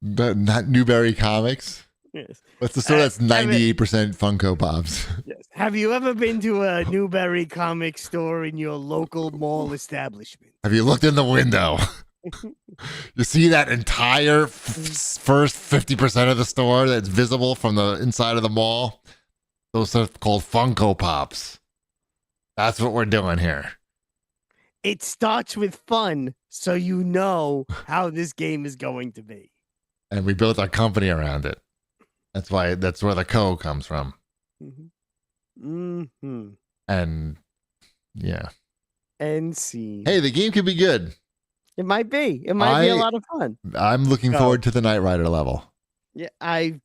not Newberry Comics? Yes. What's the store that's 98% Funko Pops? Yes. Have you ever been to a Newberry comic store in your local mall establishment? Have you looked in the window? You see that entire first 50% of the store that's visible from the inside of the mall? Those are called Funko Pops. That's what we're doing here. It starts with fun, so you know how this game is going to be. And we built our company around it. That's where the co comes from. Mm-hmm. Mm-hmm. And yeah. And see. Hey, the game could be good. It might be. It might be a lot of fun. I'm looking forward to the Knight Rider level. Yeah, I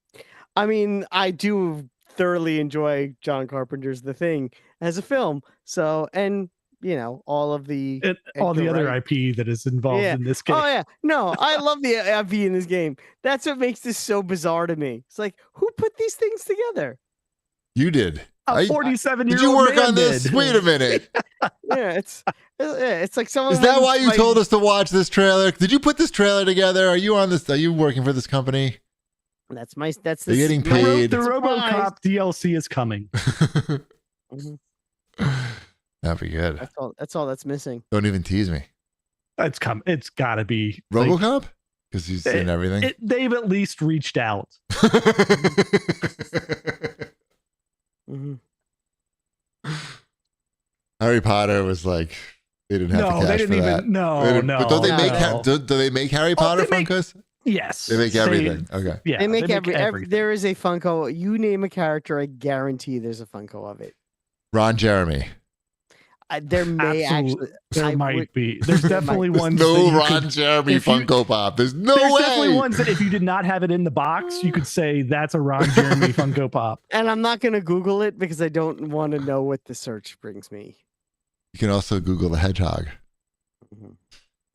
mean, I do thoroughly enjoy John Carpenter's The Thing as a film. So, and you know, all the other IP that is involved in this game. Oh yeah, no, I love the IP in this game. That's what makes this so bizarre to me. It's like, who put these things together? You did. A 47-year-old. Did you work on this? Wait a minute. Yeah, it's like someone. Is that why you told us to watch this trailer? Did you put this trailer together? Are you on this? Are you working for this company? That's You're getting paid. The RoboCop DLC is coming. That'd be good. That's all that's missing. Don't even tease me. It's come. It's got to be RoboCop because he's seen everything. They've at least reached out. Mm-hmm. Harry Potter was like they didn't have the cash for that. No. But don't they make? Do they make Harry Potter Funkos? Yes, they make everything. Okay. Yeah, they make everything. There is a Funko. You name a character, I guarantee there's a Funko of it. Ron Jeremy. There might be. There's definitely ones. No Ron Jeremy Funko Pop. There's way. Definitely ones that if you did not have it in the box, you could say that's a Ron Jeremy Funko Pop. And I'm not going to Google it because I don't want to know what the search brings me. You can also Google the hedgehog.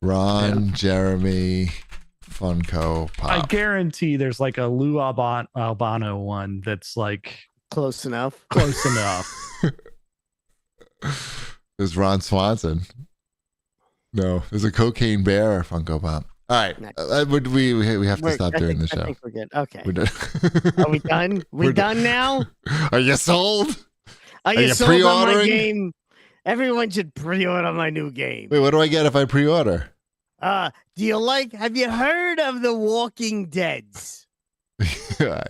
Ron Jeremy Funko Pop. I guarantee there's like a Lou Albano one that's like close enough. Close enough. There's Ron Swanson. No, there's a Cocaine Bear Funko Pop. All right, we have to stop doing the show. I think we're good. Okay, we're done. Are we done? We're done now. Are you sold? Are you sold on my game? Everyone should pre-order my new game. Wait, what do I get if I pre-order? Have you heard of the Walking Deads?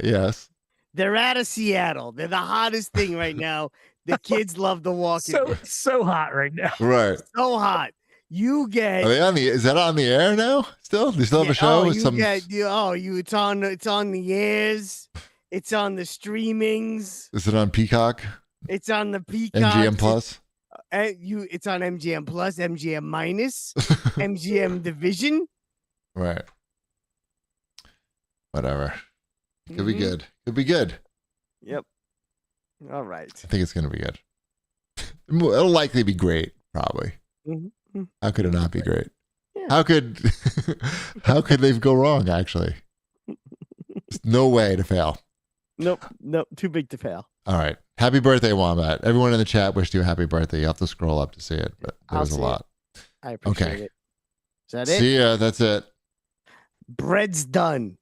Yes. They're out of Seattle. They're the hottest thing right now. The kids love the Walking Dead. So hot right now. Right. So hot. You get. Are they on is that on the air now? Still? Do you still have a show? It's on the airs. It's on the streamings. Is it on Peacock? It's on the Peacock. MGM Plus? It's on MGM Plus, MGM Minus, MGM Division. Right. Whatever. Could be good. Could be good. Yep. All right. I think it's going to be good. It'll likely be great, probably. Mm-hmm. How could it not be great? Yeah. How could they go wrong, actually? There's no way to fail. Nope. Too big to fail. All right. Happy birthday, Wombat. Everyone in the chat wished you a happy birthday. You have to scroll up to see it, but there was a lot. I appreciate it. Is that it? See ya. That's it. Bread's done.